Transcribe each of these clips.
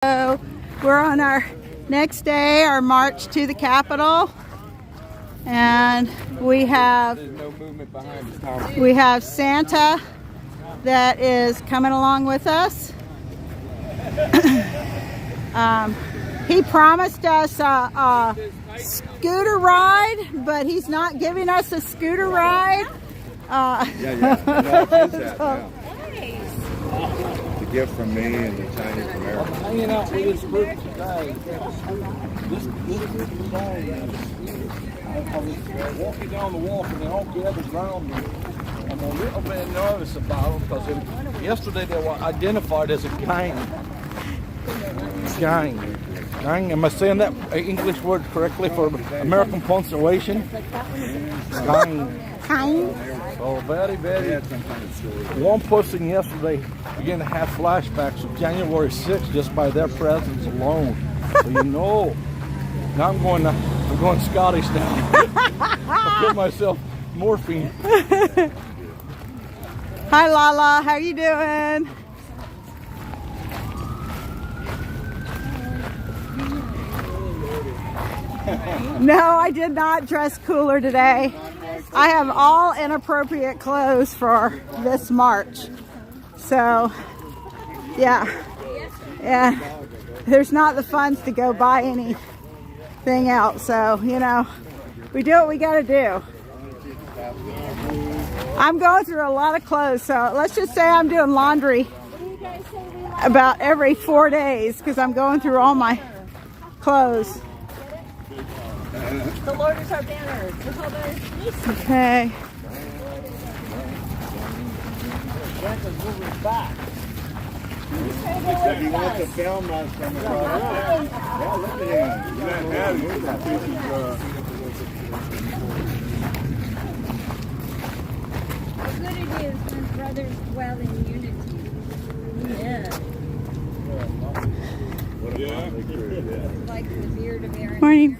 So we're on our next day, our march to the Capitol, and we have Santa that is coming along with us. He promised us a scooter ride, but he's not giving us a scooter ride. No, it is that now. It's a gift from me and the Chinese Americans. Hanging out with this group today. This group today, I was walking down the walk and they all gathered around me. I'm a little bit nervous about them because yesterday they were identified as a gang. Gang. Am I saying that English word correctly for American punctuation? Gang. So very, one person yesterday began to have flashbacks of January 6th just by their presence alone. So you know, now I'm going Scottish now. I give myself morphine. Hi Lala, how you doing? No, I did not dress cooler today. I have all inappropriate clothes for this march. So, yeah. There's not the funds to go buy anything else. So, you know, we do what we got to do. I'm going through a lot of clothes. So let's just say I'm doing laundry about every 4 days because I'm going through all my clothes. The Lord is our banner. Okay. He wants to film us from across. Yeah, look at him. How good it is when brothers dwell in unity. Yeah. Like the beard of Aaron. Morning.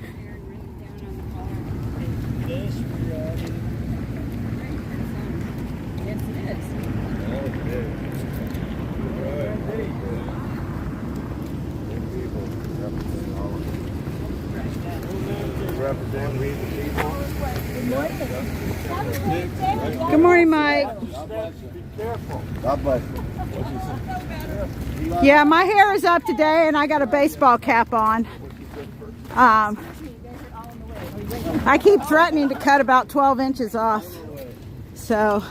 Good morning, Mike. God bless you. Yeah, my hair is up today and I got a baseball cap on. I keep threatening to cut about 12 inches off. So.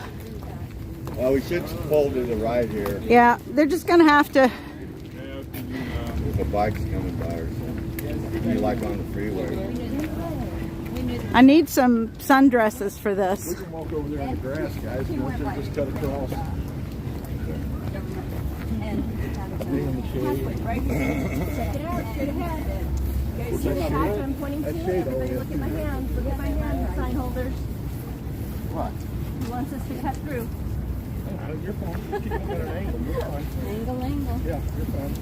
Well, we should pull to the right here. Yeah, they're just going to have to. The bike's coming by or something. You like on the freeway. I need some sundresses for this. We can walk over there in the grass, guys. You want to just cut across. Be in the shade. Check it out. Straight ahead. You guys see the shots I'm pointing to? Everybody look at my hands. Look at my hands, sign holders. What? He wants us to cut through. You're fine. Keep them at an angle. You're fine. Angle. Yeah, you're fine.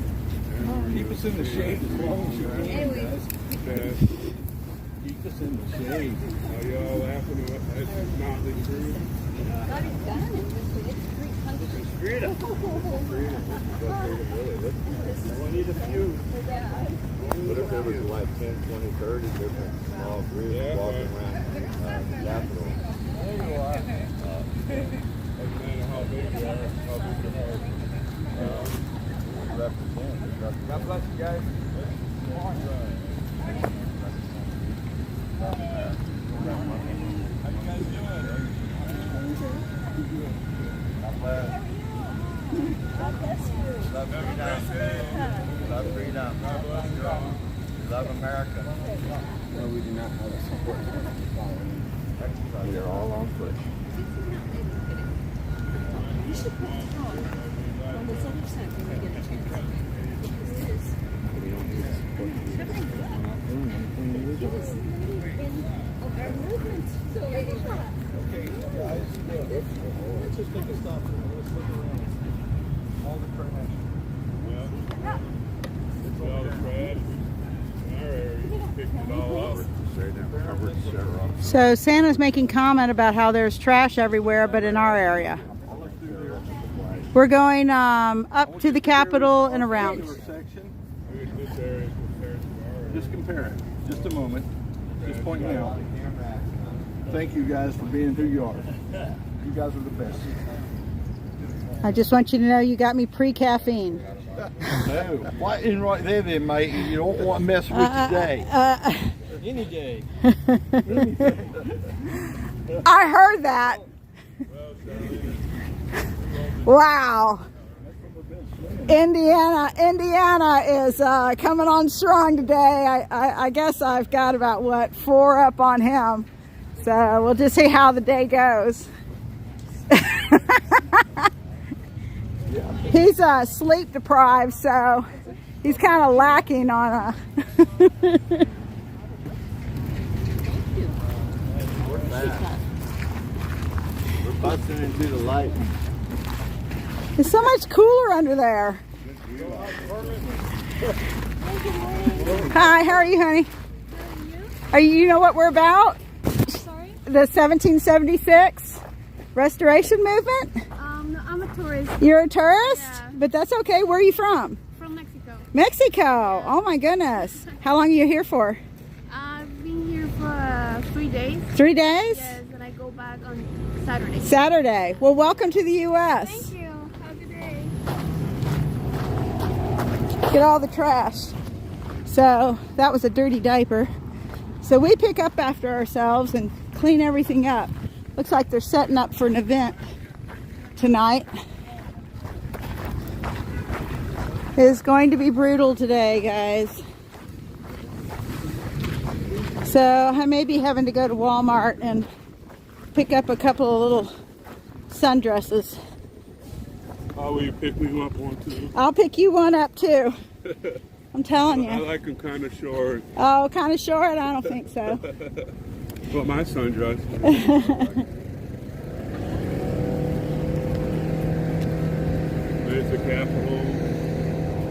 Keep us in the shade as long as you can, guys. Keep us in the shade. Are y'all laughing at that's not the truth? God is done. It's free country. We need a few. What if there was like 10, 20, 30 different small groups walking around the Capitol? Doesn't matter how big you are, how big your heart. Represent. God bless you guys. How you guys doing? God bless. Love freedom. Love freedom. Love America. No, we do not have a support. We are all on foot. You should put it on this other side when we get a chance. Because this. We don't need support. Give us the lead of our movement. So Okay, guys, let's just take a stop. Let's look around. All the trash. Well, it's all the trash. In our area, you picked it all up. So Santa's making comment about how there's trash everywhere, but in our area. We're going up to the Capitol and around. This area compared to our area. Just compare it. Just a moment. Just pointing out. Thank you guys for being who you are. You guys are the best. I just want you to know you got me pre-caffeine. No, what in right there then, mate? You don't want to mess with today. Any day. I heard that. Wow. Indiana is coming on strong today. I guess I've got about, what, 4 up on him. So we'll just see how the day goes. He's sleep deprived, so he's kind of lacking on a... We're busting into the light. It's so much cooler under there. Hi, how are you, honey? You know what we're about? Sorry? The 1776 Restoration Movement? No, I'm a tourist You're a tourist? Yeah. But that's okay. Where are you from? from Mexico. Mexico. Oh my goodness. How long are you here for? I've been here for 3 days. 3 days? Yes, and I go back on Saturday. Saturday. Well, welcome to the U.S. Thank you. Have a good day. Get all the trash. So that was a dirty diaper. So we pick up after ourselves and clean everything up. Looks like they're setting up for an event tonight. It is going to be brutal today, guys. So I may be having to go to Walmart and pick up a couple of little sundresses. Oh, will you pick me up one too? I'll pick you one up too. I'm telling I you. like them kind of short, Oh, kind of short? I don't think so. but my sundress. There's a Capitol.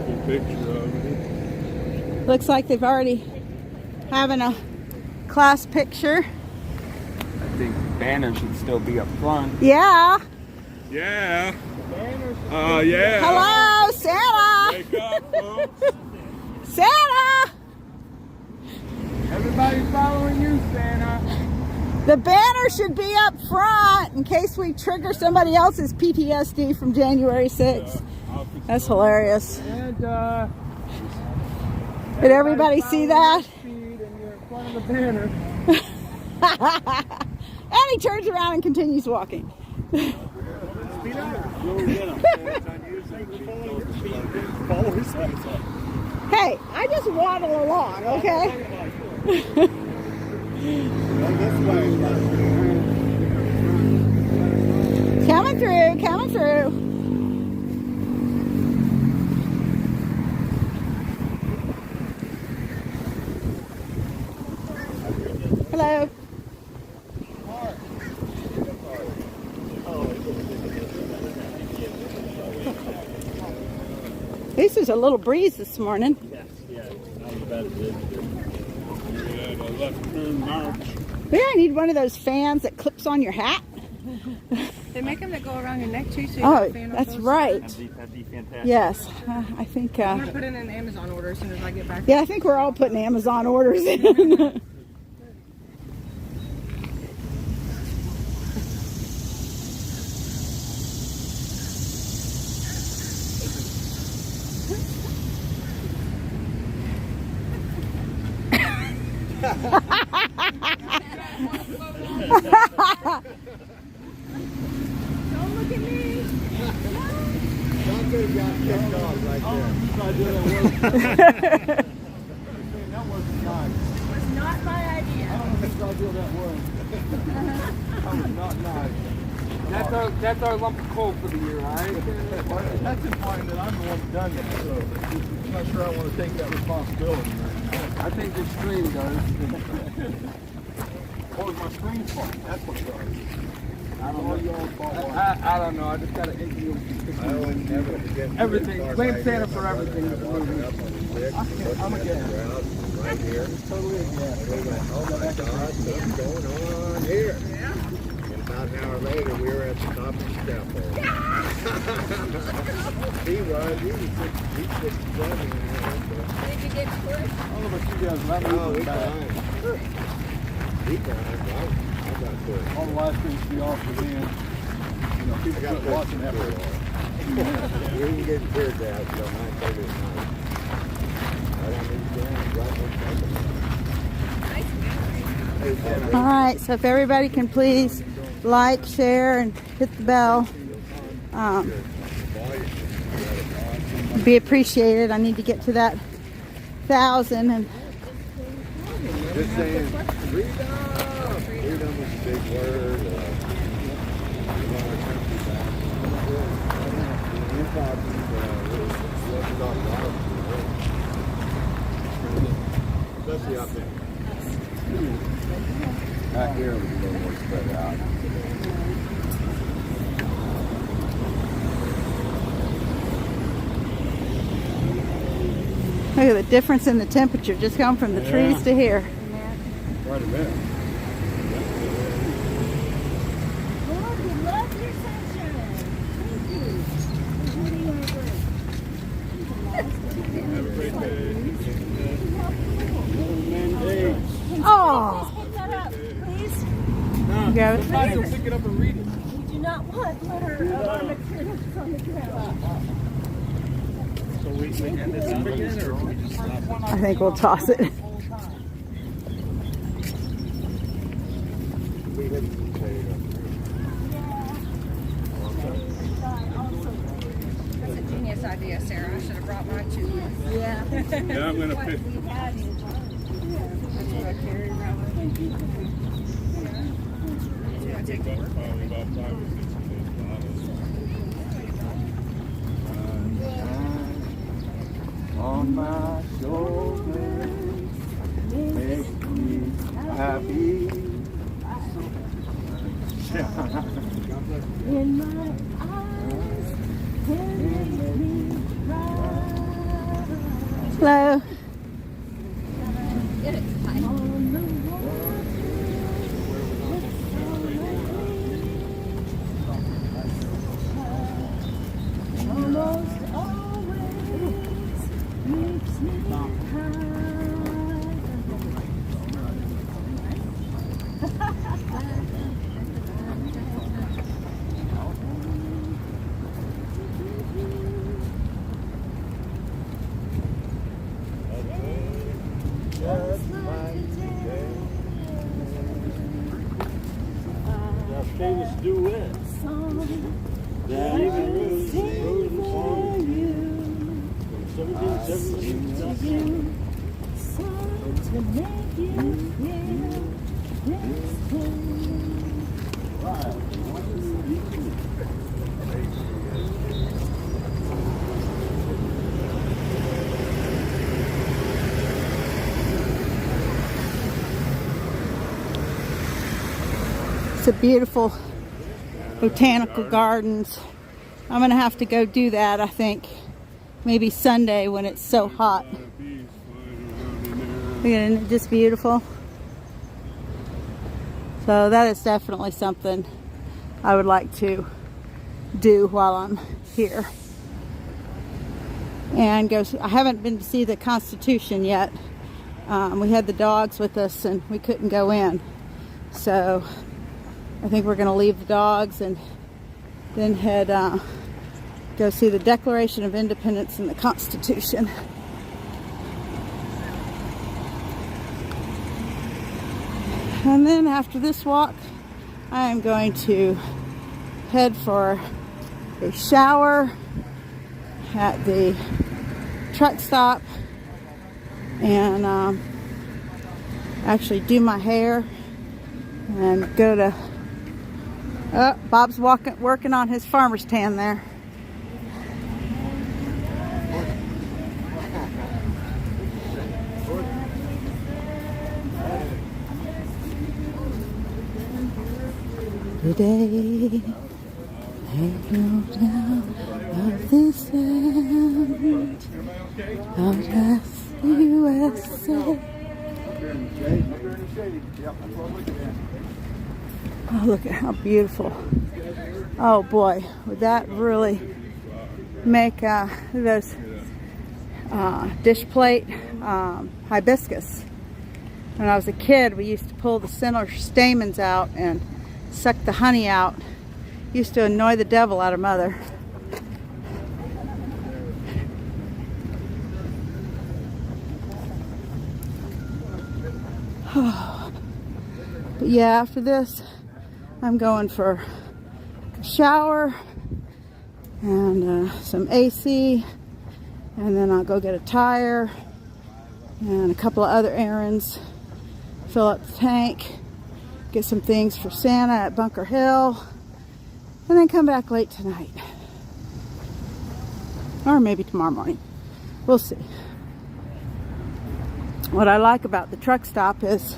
Good picture of it. Looks like they've already having a class picture. I think the banner should still be up front. Yeah. Yeah. Yeah. Hello, Santa. Wake up, folks. Santa. Everybody's following you, Santa. The banner should be up front in case we trigger somebody else's PTSD from January 6th. That's hilarious. And Did everybody see that? and you're in front of the banner. And he turns around and continues walking. Hey, I just waddle along, okay? Coming through, coming through. Hello. At least there's a little breeze this morning. Yeah, the left turn march. Yeah, I need one of those fans that clips on your hat. They make them that go around your neck too, so you Oh, have a fan on that's both right. That'd be fantastic. Yes, I think. I'm gonna put in an Amazon order as soon as I get back. Yeah, I think we're all putting Amazon orders in. Don't look at me. John could have got kicked off right there. Was not my idea. That's our lump of coal for the year, right? That's implying that I'm the one who done that, so I'm not sure I want to take that responsibility. I think the screen does. What was my screen fault? That's what it was. I don't know. I don't know. I just got an interview. I always never forget. Everything. Blame Santa for everything. I'm against right here. Totally against. Oh my God, something's going on here. And about About an hour later, we were at the top of the scaffold. He was 67. Did you get pushed? I don't know about you guys, but I Oh, moved he back. climbed. He climbed. I got pushed. All the last things to be off the end. You know, I people got quit pushed watching that pretty for hard. We didn't get tear gas till 9:30 at night. Right on these grounds, right on top of All right, so if everybody can please like, share, and hit the bell, be appreciated. I need to get to that 1,000 and Just saying, freedom! Freedom is a big word. We want our country back. Especially out there. Back here, it was a little more spread out. look at the difference in the temperature just going from the trees to here. Quite a bit. Lord, we love your sunshine. Thank you. What do you want to bring? Have a great day. Oh, Pick that up, please. grab it. Somebody will pick it up and read it. We do not want litter of our materials on the ground. So we end this up again, or we just stop? I think we'll toss it. We hit some shade up That's a genius idea, Sarah. I should have brought mine too. Yeah. Yeah, I'm gonna pick. We had it. That's what I carry around with me. That's probably about 5 or 6 On my shoulders, make me happy. In my eyes, can make me cry. Hello. On the water, almost always makes me famous duet. That even wrote the song from 1776. It's a beautiful botanical gardens. I'm gonna have to go do that, I think. Maybe Sunday when it's so hot. Look at it, just beautiful. So that is definitely something I would like to do while I'm here. And go. I haven't been to see the Constitution yet. We had the dogs with us and we couldn't go in. So I think we're going to leave the dogs and then head go see the Declaration of Independence and the Constitution. And then after this walk, I am going to head for a shower at the truck stop and actually do my hair and go to Bob's working on his farmer's tan there. Today, ain't no doubt of this end. Out of the USA. Oh, look at how beautiful. Oh boy, would that really make those dish plate hibiscus. When I was a kid, we used to pull the center stamens out and suck the honey out. Used to annoy the devil out of Mother. But yeah, after this, I'm going for a shower and some AC, and then I'll go get a tire and a couple of other errands, fill up the tank, get some things for Santa at Bunker Hill, and then come back late tonight. Or maybe tomorrow morning. We'll see. What I like about the truck stop is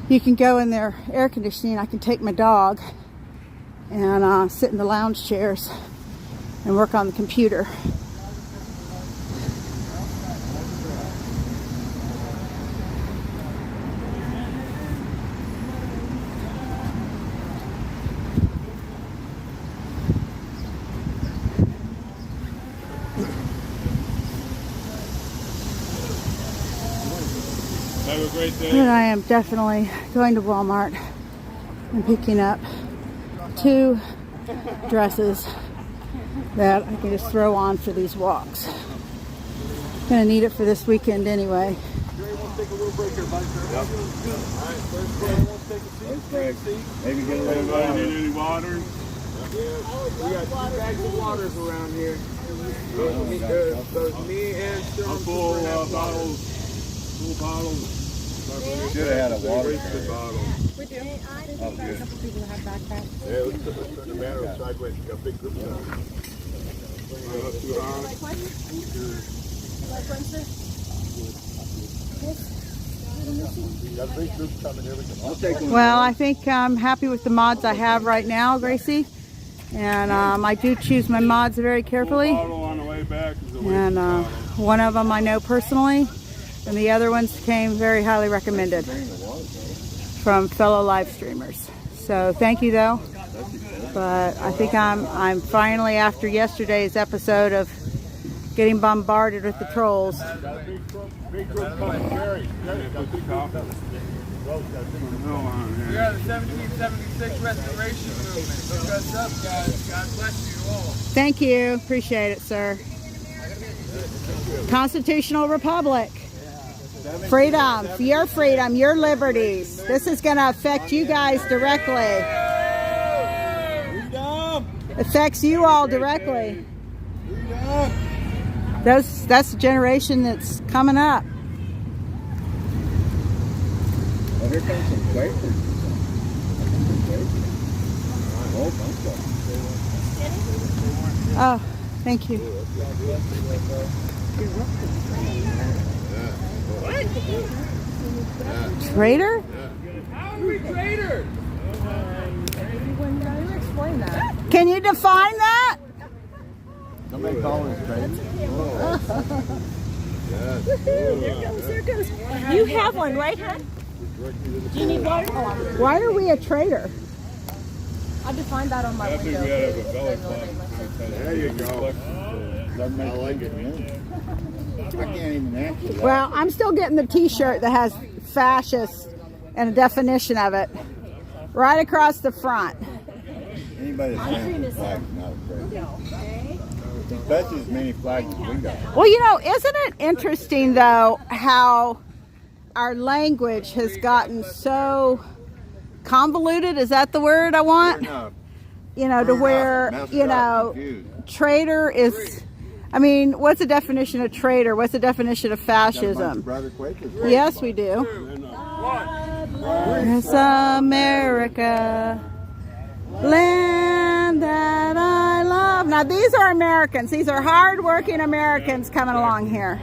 you can go in their air conditioning. I can take my dog and sit in the lounge chairs and work on the computer. Have a great day. But I am definitely going to Walmart and picking up 2 dresses that I can just throw on for these walks. Gonna need it for this weekend anyway. Maybe get a little Anybody need any water? We got 2 bags of waters around here. Those me and Sean Full bottles. Full bottles. should have had a water bottle. We do. There's a couple people that have backpacks. Yeah, let's turn the banner sideways. Got a big group now. Not too hard. Like one? Like one, sir? Got a big group coming here. I'll take one. Well, I think I'm happy with the mods I have right now, Gracie. And I do choose my mods very carefully. Bottle on the way back is a waste And of bottle. one of them I know personally. And the other ones came very highly recommended from fellow live streamers. So thank you though. But I think I'm finally, after yesterday's episode of getting bombarded with the trolls. Big group coming. Jerry. Put the top. We are the 1776 Restoration Movement. Look us up, guys. God bless you all. Thank you. Appreciate it, sir. Constitutional Republic. Freedom, your liberties. This is going to affect you guys directly. Affects you all directly. That's the generation that's coming up. Oh, here comes some Quakers. Oh, thank you. Traitor? How are we traitors? Explain that. Can you define that? Somebody call us crazy. There goes. You have one, right, hon? Do you need water? Why are we a traitor? I defined that on my I think window. we had a belly button. There you go. I like it. I can't even answer that. Well, I'm still getting the t-shirt that has fascist and a definition of it right across the front. Anybody that's wearing a flag is not afraid. Especially as many flags as we got. Well, you know, isn't it interesting, though, how our language has gotten so convoluted? Is that the word I want? You know, to where, you know, traitor is... I mean, what's the definition of traitor? What's the definition of fascism? Yes, we do. It's America, land that I love. Now, these are Americans. These are hard-working Americans coming along here.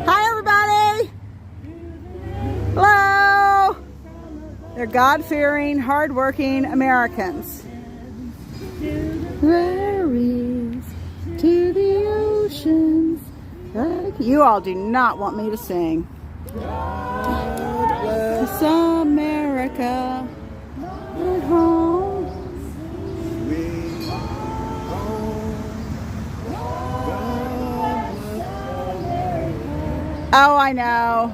Hi, everybody. Hello. They're God-fearing, hard-working Americans. Prairies to the oceans. You all do not want me to sing. It's America. at home. Sweet home. Oh, I know.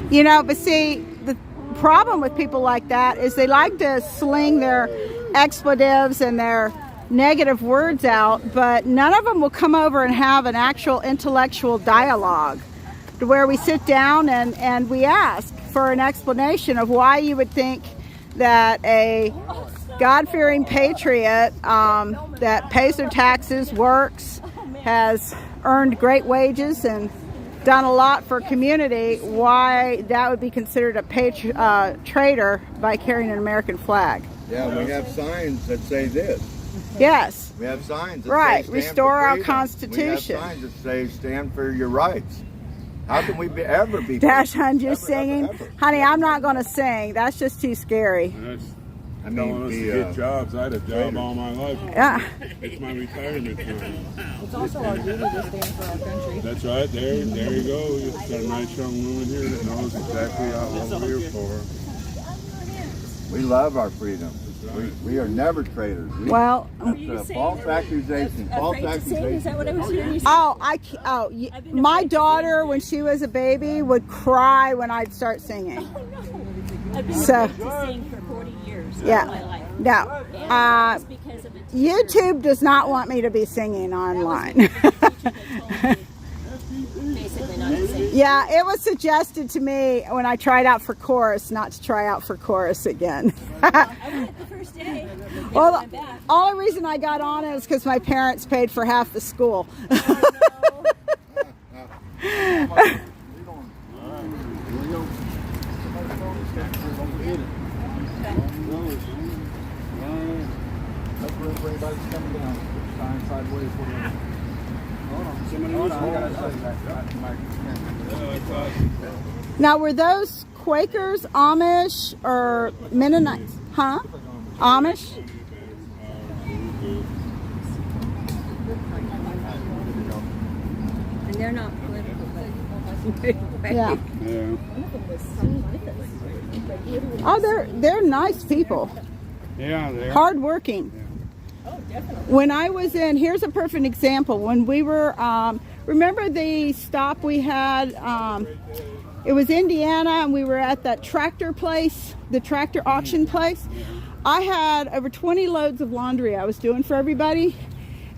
You know, but see, the problem with people like that is they like to sling their expletives and their negative words out, but none of them will come over and have an actual intellectual dialogue to where we sit down and we ask for an explanation of why you would think that a God-fearing patriot that pays their taxes, works, has earned great wages and done a lot for community, why that would be considered a traitor by carrying an American flag. Yeah, we have signs that say this. Yes. We have signs that Right. say stand Restore for our freedom. Constitution. We have signs that say stand for your rights. How can we ever be Dash, free? hun, you Ever, singing? ever, ever. Honey, I'm not going to sing. That's just too scary. That's I mean, telling us to get jobs. I had a job all my life. Yeah. It's my retirement time. It's also our duty to stand for our country. That's right. There you go. You've got a nice young woman here that knows exactly what we're here for. We love our freedom. We are never traitors. Well, That's a false accusation. False Afraid to sing? Is that accusation. what I was hearing you say? my daughter, when she was a baby, would cry when I'd start singing. I've been So- afraid to sing for 40 years Yeah. of my life. No. And it's because of the YouTube does not want me to be singing online. basically not to sing. Yeah, it was suggested to me when I tried out for chorus not to try out for chorus again. I went the first day. Well, Went back. the only reason I got on it is because my parents paid for half the school. Now, were those Quakers, Amish, or Mennonites? Huh? Amish? And they're not political, but Yeah. Yeah. Oh, they're nice people. Yeah, they are. Hardworking. When I was in, here's a perfect example. When we were, remember the stop we had? It was Indiana, and we were at that tractor place, the tractor auction place. I had over 20 loads of laundry I was doing for everybody,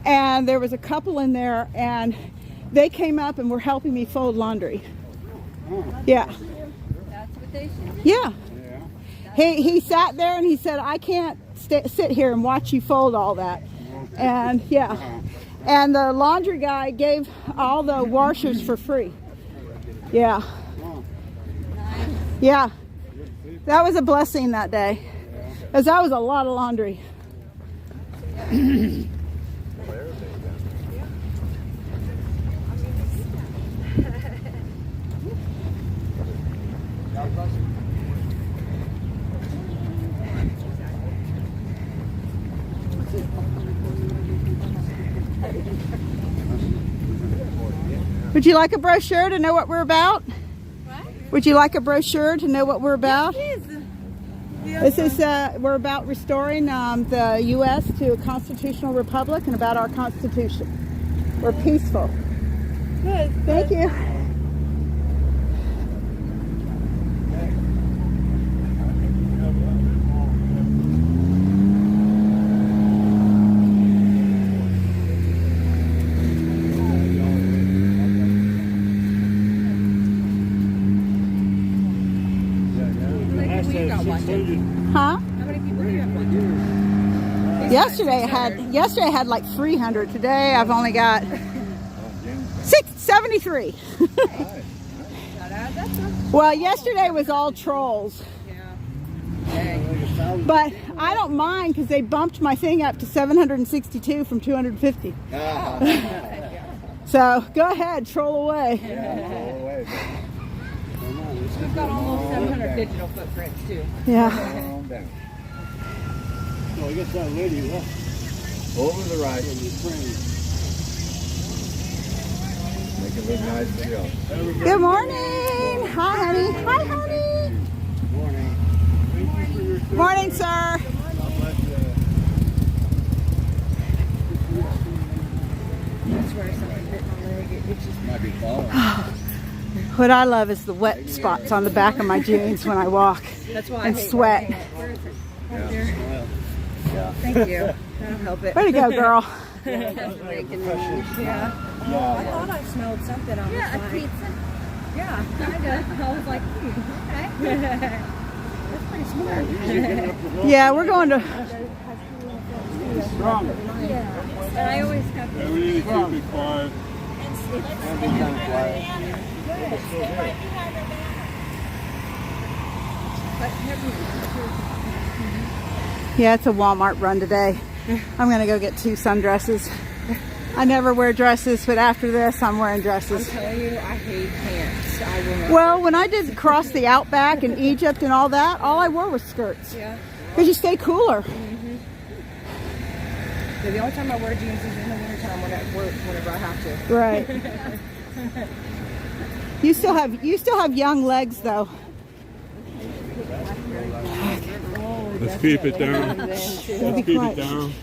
and there was a couple in there, and they came up and were helping me fold laundry. Yeah. that's what they said. Yeah. He sat there and he said, I can't sit here and watch you fold all that. And yeah. And the laundry guy gave all the washers for free. Yeah. Yeah. That was a blessing that day. Because that was a lot of laundry. Would you like a brochure to know what we're about? What? Would you like a brochure to know what we're about? This is, we're about restoring the U.S. to a constitutional republic and about our Constitution. We're peaceful. Good. Thank you. Huh? How many people do you have? Yesterday I had like 300. Today I've only got 73. Well, yesterday was all trolls. But I don't mind because they bumped my thing up to 762 from 250. So go ahead, troll away. We've got almost 700 digital footprints too. Yeah. Oh, I guess that lady left. Over the right. Make it look nice for you. Good morning. Hi, honey. Hi, honey. Morning. Thank you for your Morning, sir. What I love is the wet spots on the back of my jeans when I walk. That's why and sweat. Thank you. I don't help it. Way to go, girl. Yeah. I thought I smelled something on the side. pizza. Yeah, kind of. I was like, okay. That's pretty smart. Yeah, we're going to. And I always have Yeah, we need to keep it quiet. Yeah, it's a Walmart run today. I'm going to go get 2 sundresses. I never wear dresses, but after this, I'm wearing dresses. I'm telling you, I hate pants. I will not. Well, when I did cross the Outback in Egypt and all that, all I wore was skirts. Yeah. Because you stay cooler. The only time I wear jeans is in the wintertime when I work, whenever I have to. Right. You still have young legs though. Let's keep it down. Let's keep it down.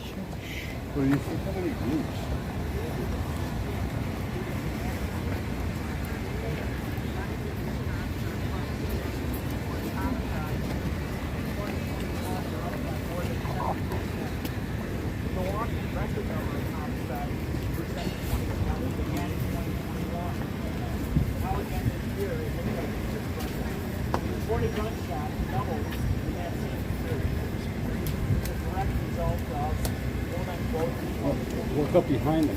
Look up behind them.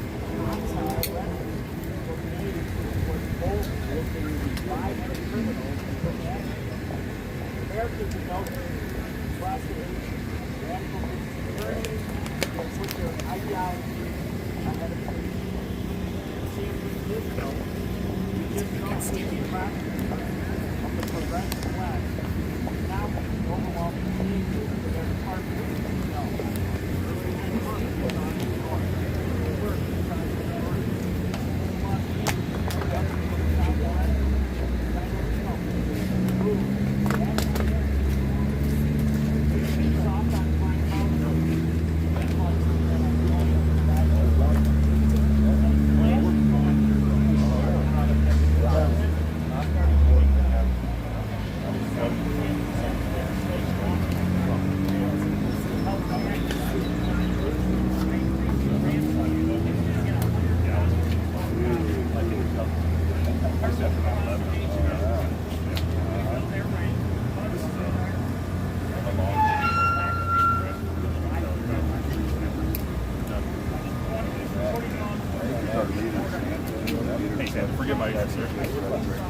Forget my answer. How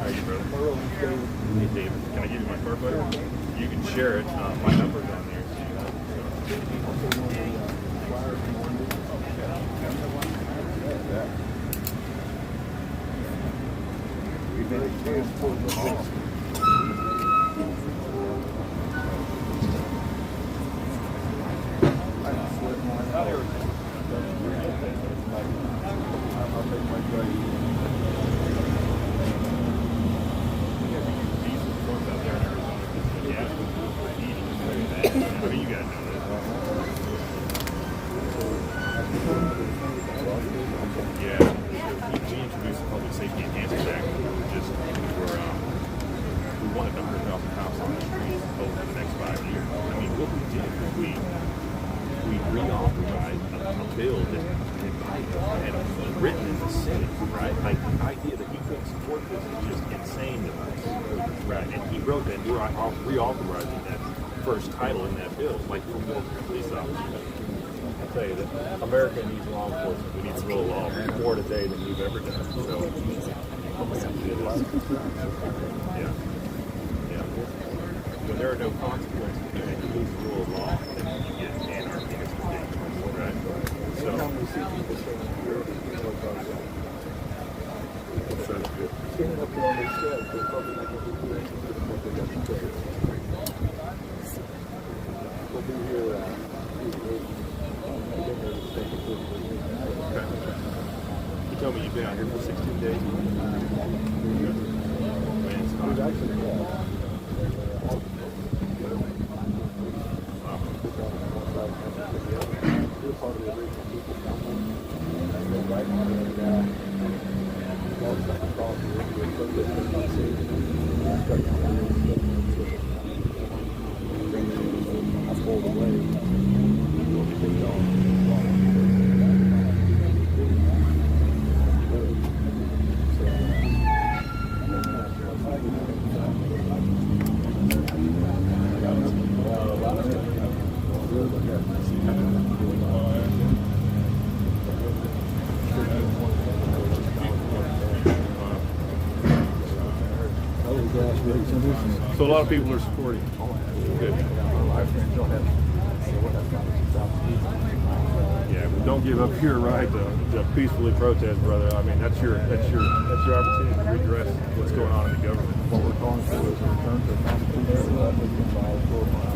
are you, brother? Hey, David. Can I give you my card, buddy? You can share it. My number's on there. Reauthorizing that first title in that bill, like for more police officers. I'll tell you that America needs law enforcement. We need the rule of law more today than we've ever done. So, yeah. When there are no consequences and you lose the rule of law, then you get anarchy. It's ridiculous, right? You told me you've been out here for 16 days. Man, it's hot. So a lot of people are supporting. Good. Yeah, but don't give up your right to peacefully protest, brother. I mean, that's your opportunity to redress what's going on in the government. What we're calling for is a return to a constitutional that we can follow for a while.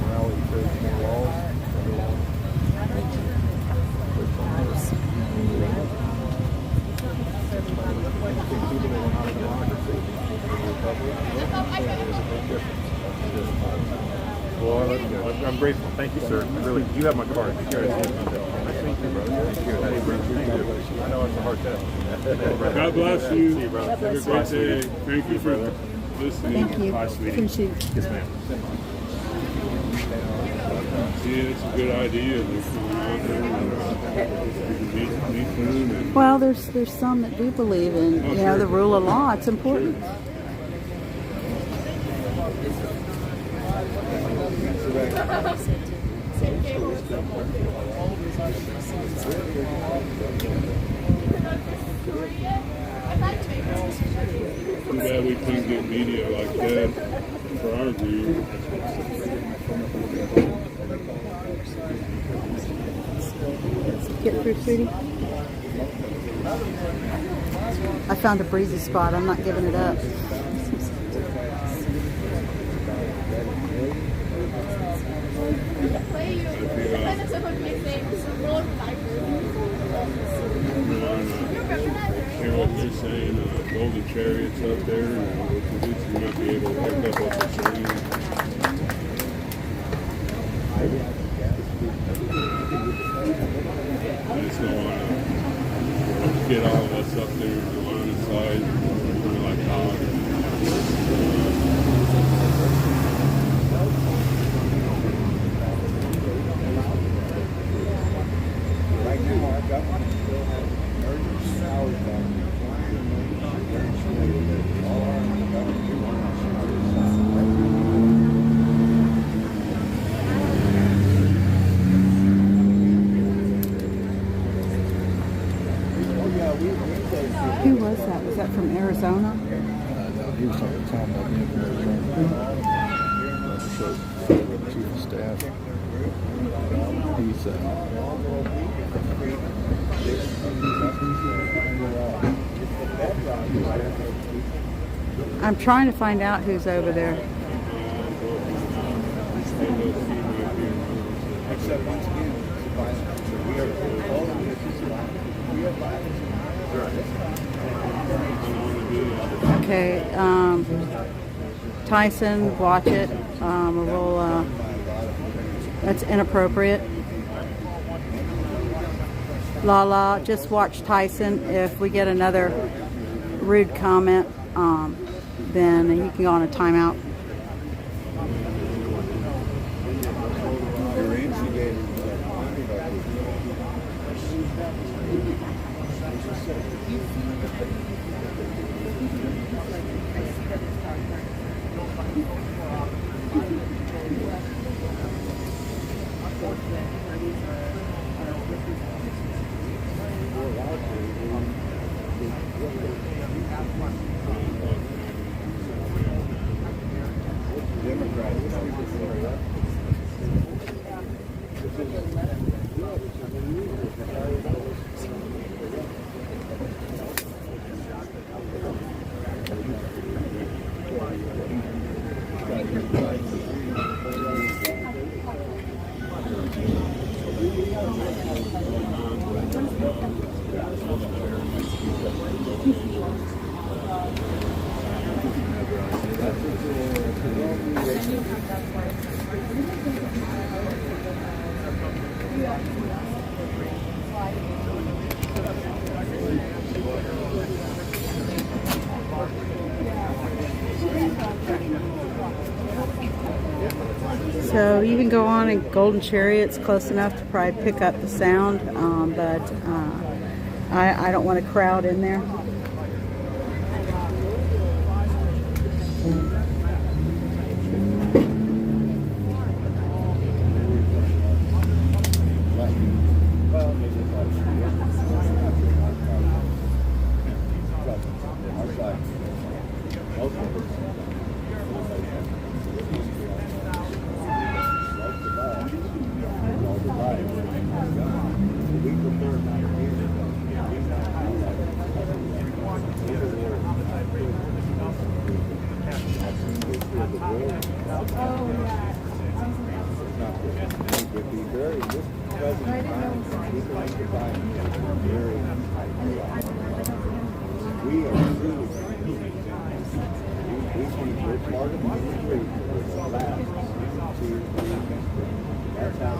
Rally to create more laws, better laws. People that are not a democracy, a republic, there's a big difference. Well, I'm grateful. Thank you, sir. Really, you have my card. You guys have my bill. Nice to meet you, brother. Thank you. Hey, brother. Thank you. I know it's a hard test. God bless you. See you, brother. Have a great day. Thank you for listening. Thank you. Bye, sweetie. Appreciate it. Yes, ma'am. Yeah, it's a good idea. Well, there's some that do believe in, you know, the rule of law. It's important. Too bad we couldn't get media like that for our view. Get through, sweetie. I found a breezy spot. I'm not giving it up. Hear what they're saying, golden chariots up there, you might be able to pick up what they're saying. I just don't want to get all of us up there on the side, kind of like dogs. Right now, I've got one still has emergency powers back. All our Who was that? Was that from Arizona? he was talking to Tom about being from Arizona. Chief of staff. I'm trying to find out who's over there. Except once again, we are all of this is we are violence. Okay, Tyson, watch it. That's inappropriate. Lala, just watch Tyson. If we get another rude comment, then you can go on a timeout. Your instigators So you can go on in Golden Chariot's close enough to probably pick up the sound, but I don't want to crowd in there. we are really we're part of the group for the last 2 3 that's how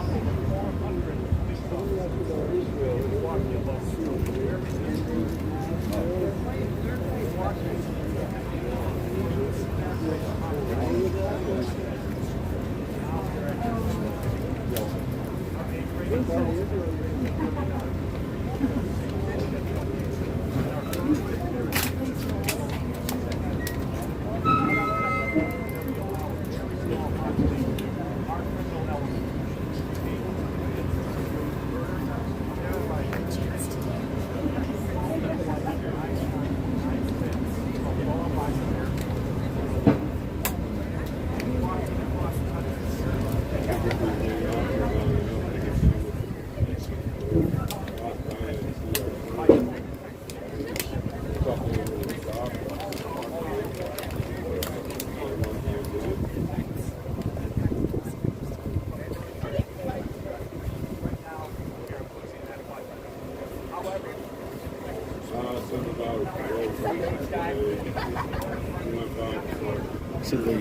So they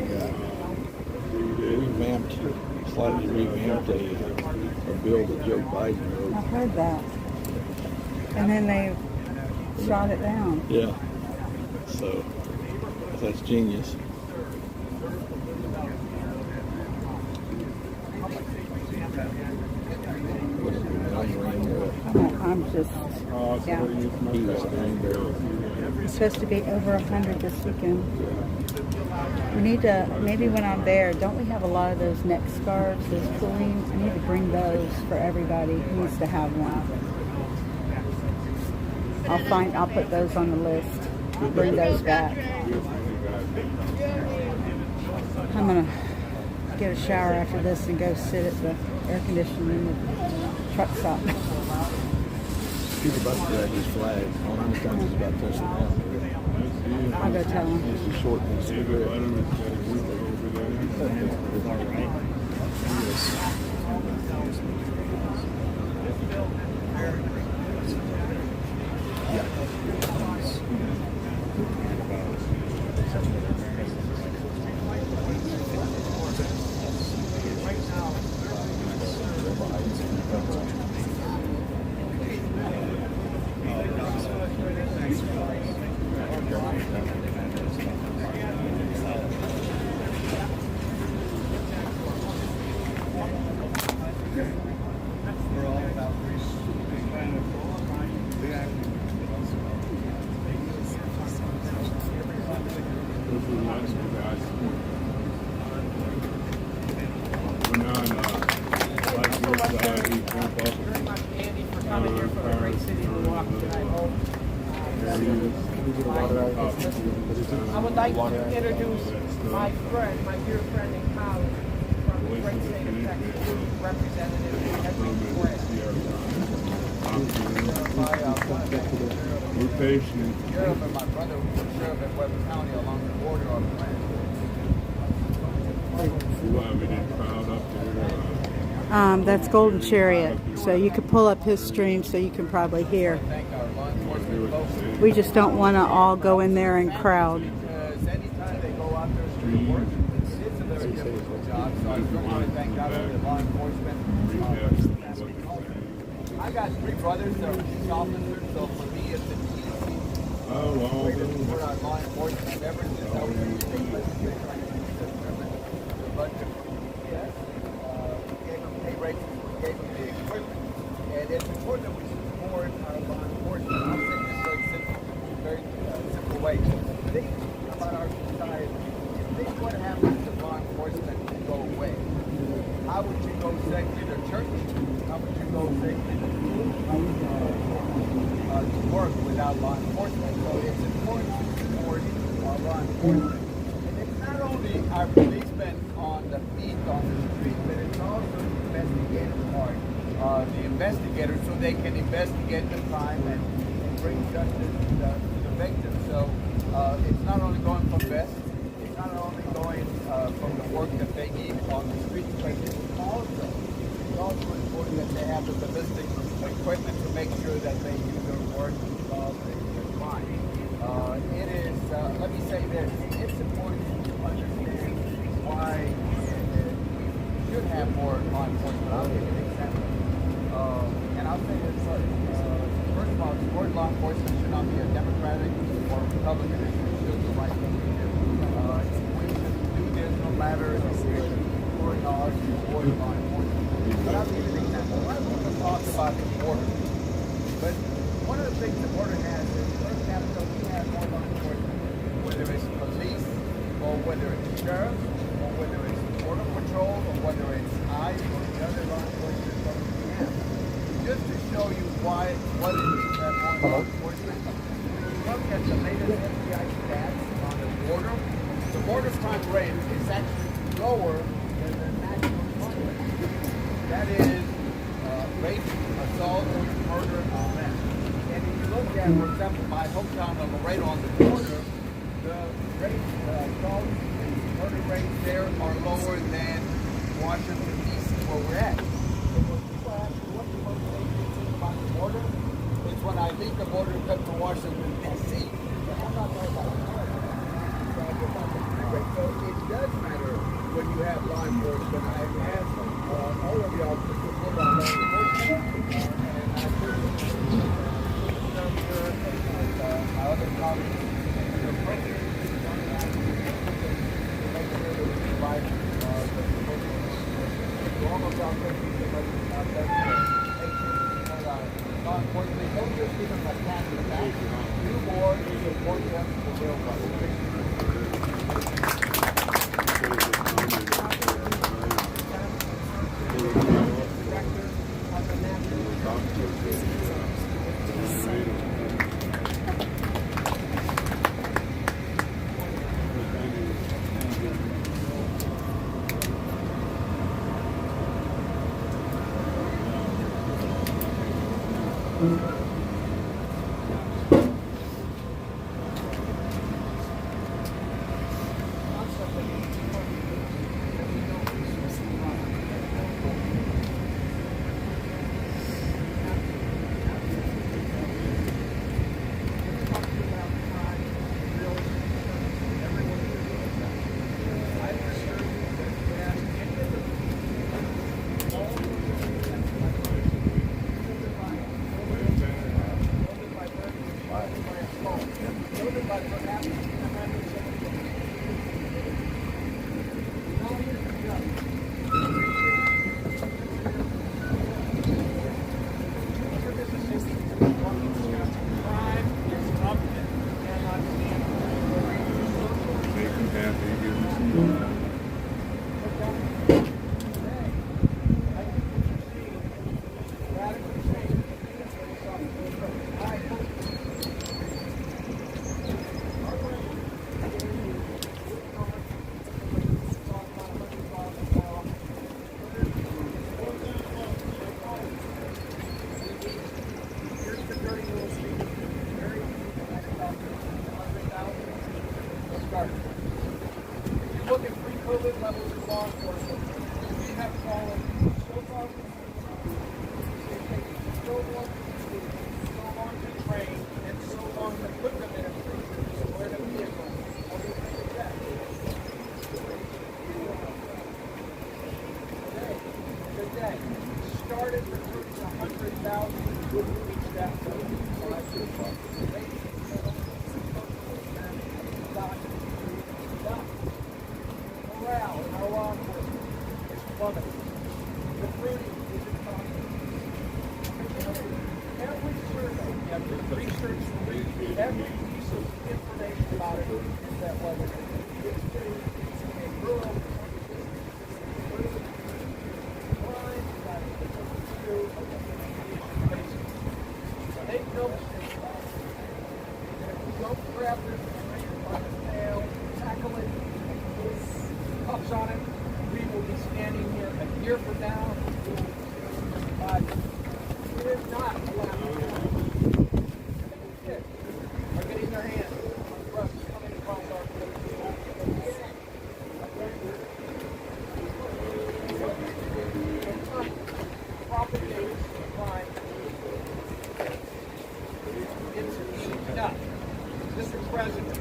revamped, slightly revamped a bill that Joe Biden wrote. I heard that. And then they shot it down. Yeah. So that's genius. I'm just, yeah. He was angry. It's supposed to be over 100 this weekend. We need to, maybe when I'm there, don't we have a lot of those neck scarves, those cooling? I need to bring those for everybody who needs to have one. I'll put those on the list. Bring those back. I'm gonna get a shower after this and go sit at the air conditioning in the truck stop. He's about to drag his flag. All I'm trying is about touching down. I'll go tell him. He's a short and cigarette. I would like to introduce my friend, my dear friend in college from the great state of Texas, Representative Henry Grant. We're patient. Sheriff and my brother who was sheriff in Webb County along the border of France. We did crowd up there. That's Golden Chariot. So you could pull up his stream so you can probably hear. We just don't want to all go in there and crowd. Because anytime they go out there street work, it's a very difficult job. So I just want to thank God for the law enforcement. I got 3 brothers that are police officers, so for me it's an easy way to support our law enforcement ever since I was in the state legislature. But yes, we gave them pay raises, we gave them the equipment, and it's important that we support our law enforcement. I'll say this very simple way. Think about our society. Think what happens if law enforcement go away. How would you go safely to church? How would you go safely to work without law enforcement? So it's important to support our law enforcement. And it's not only our policemen on the beat, on the street, but it's also the investigative part. The investigators, so they can investigate the crime and bring justice to the victim. So it's not only going from vest, it's not only going from the work that they need on the street, but it's also important that they have the ballistic equipment to make sure that they do their work and solve the crime. this. It's important to understand why we should have more law enforcement. I'll give you an example. And I'll say this first. First of all, support law enforcement should not be a Democratic or Republican issue. It's just the right thing to do. We should do this no matter if it's supporting us or supporting law enforcement. But I'll give you an example. I want to talk about the border. But one of the things the border has is, for example, we have more law enforcement, whether it's police or whether it's sheriff or whether it's border patrol or whether it's ICE or the other law enforcement we have. Just to show you what it is that more law enforcement. When you look at the latest FBI stats on the border crime rate is actually lower than the national crime rate. That is rape, assault, murder, and all that. And if you look at, for example, my hometown of Laredo on the border, the rape, assault, and murder rates there are lower than Washington, D.C., where we're at. So when people ask me what's the most dangerous thing about the border, it's when I leave the border and come to Washington, D.C. But I'm not talking about the border. So I get about the freeway. So it does matter when you have law enforcement. I've asked all of y'all to support our law enforcement, and I appreciate my other colleagues and the appropriate to make sure that we provide the support. We're almost out there. Law enforcement, don't just give them a pat on the back. Do more to support them to build COVID levels of law enforcement, we have fallen so far from it takes so long to train and so long to put them in a cruiser or in a vehicle. Today, started recruiting 100,000 to reach that goal. Morale in our law enforcement is plummeting. Recruiting is impossible. Every survey, every research, every piece of information about it is that whether it's a rural they built this. And if we don't grab this by the tail, tackle it, cuffs on it, we will be standing here a year from now. It is not allowed. Kids are getting their hands on drugs coming across our propagates crime. It's enough. Mr. President,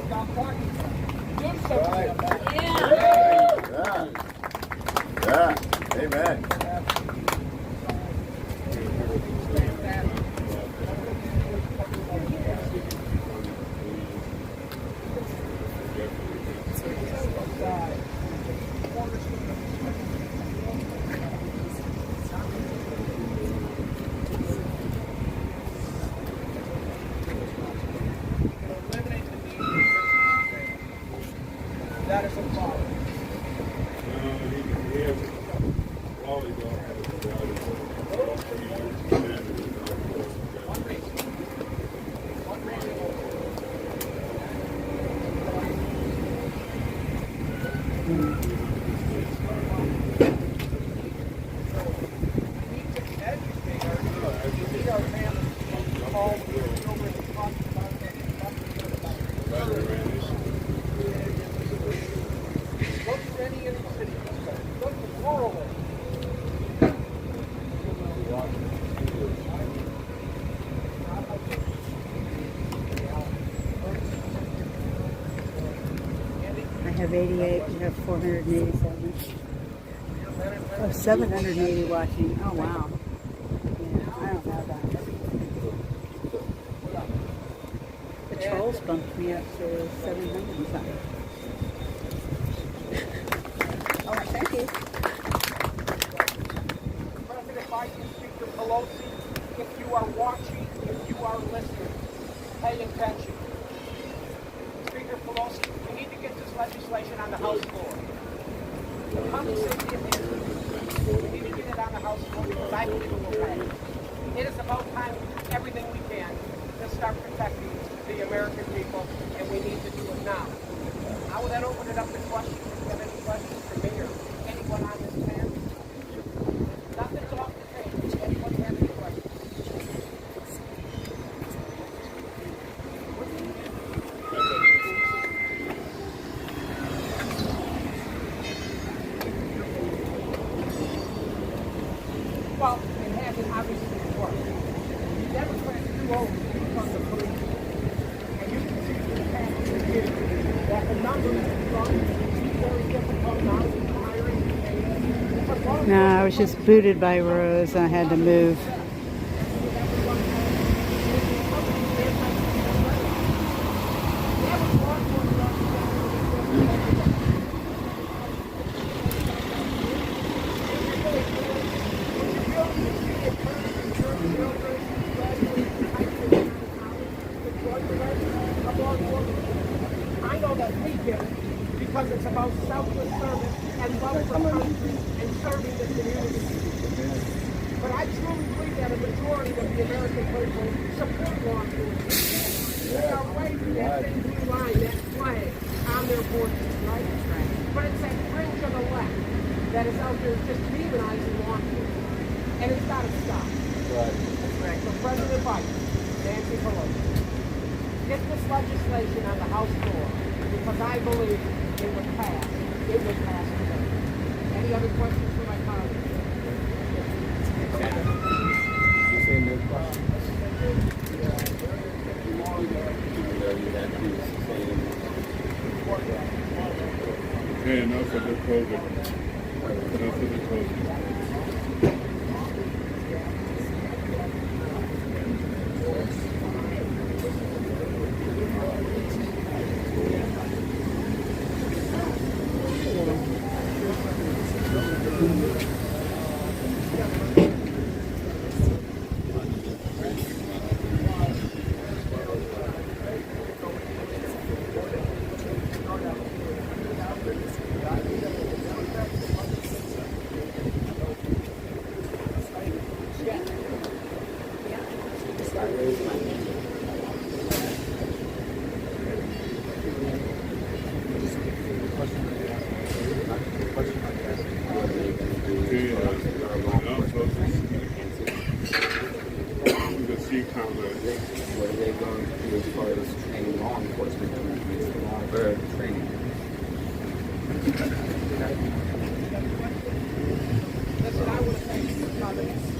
Stop talking. Do something. Yeah. Amen. That is a problem. He has volleyball has I have 88, you have 487. Oh, 780 watching. Oh, wow. Yeah, I don't have that. The trolls bumped me up to 700 and something. Oh, thank you. President Biden, Speaker Pelosi, if you are watching, if you are listening, pay attention. Speaker Pelosi, we need to get this legislation on the House floor. The common safety of Israel. We need to get it on the House floor because I believe it will pass. It is about time we do everything we can to start protecting the American people, and we need to do it now. I will then open it up to questions. If you have any questions for me or anyone on this panel, nothing's off the table. Does anyone have any questions? Well, it hasn't obviously worked. Democrats do overcome the police. And you can see from the past 2 years that the numbers have gone very difficult now in hiring and No, I was just booted by Rose. I had to move. I know that we get it because it's about selfless service and love for country and serving the community. But I truly believe that a majority of the American people support law enforcement. They are waving that thin blue line, that flag, on their borders, right? But it's that fringe of the left that is out there just demonizing law enforcement. And it's got to stop. Right. So President Biden, Nancy Pelosi, get this legislation on the House floor because I believe it would pass. It would pass today. Any other questions for my colleagues? Okay, enough of the COVID. Enough of the COVID. What are they going to do as far as training law enforcement training? Listen, I want to thank you for coming.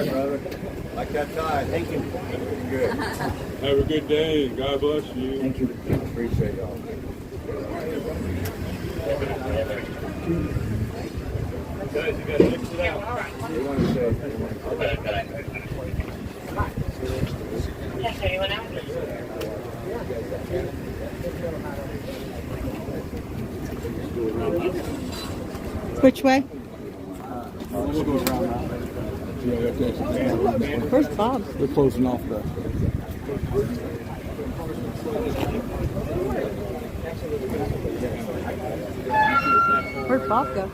right, brother. Like that tie. Thank you. Good. Have a good day and God bless you. Thank you. Appreciate y'all. Guys, you gotta mix it out. You want to say? Which way? Where's Bob? They're closing off the. Where'd Bob go?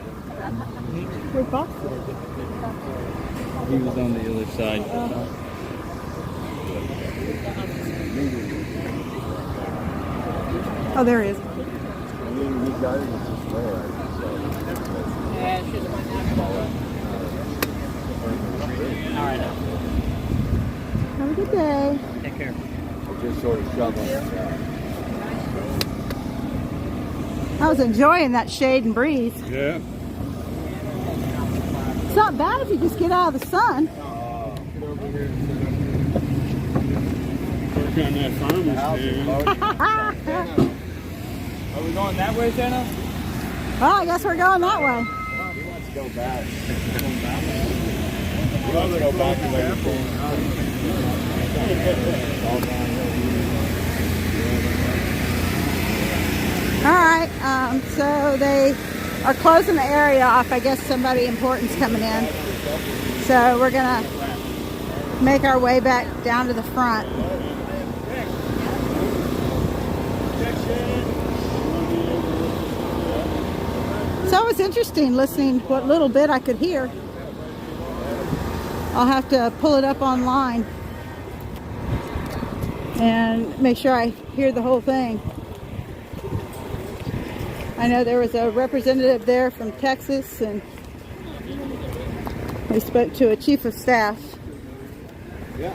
Where'd Bob go? He was on the other side. Oh, there he is. Have a good day. Take care. Just sort of shoveling. I was enjoying that shade and breeze. Yeah. It's not bad if you just get out of the sun. Work on that farmer's stand. Are we going that way, Jenna? Well, I guess we're going that way. He wants to go back. He wants to go back to where you're going. All right, so they are closing the area off. I guess somebody important's coming in. So we're gonna make our way back down to the front. So it was interesting listening to what little bit I could hear. I'll have to pull it up online and make sure I hear the whole thing. I know there was a representative there from Texas, and we spoke to a chief of staff. Yeah.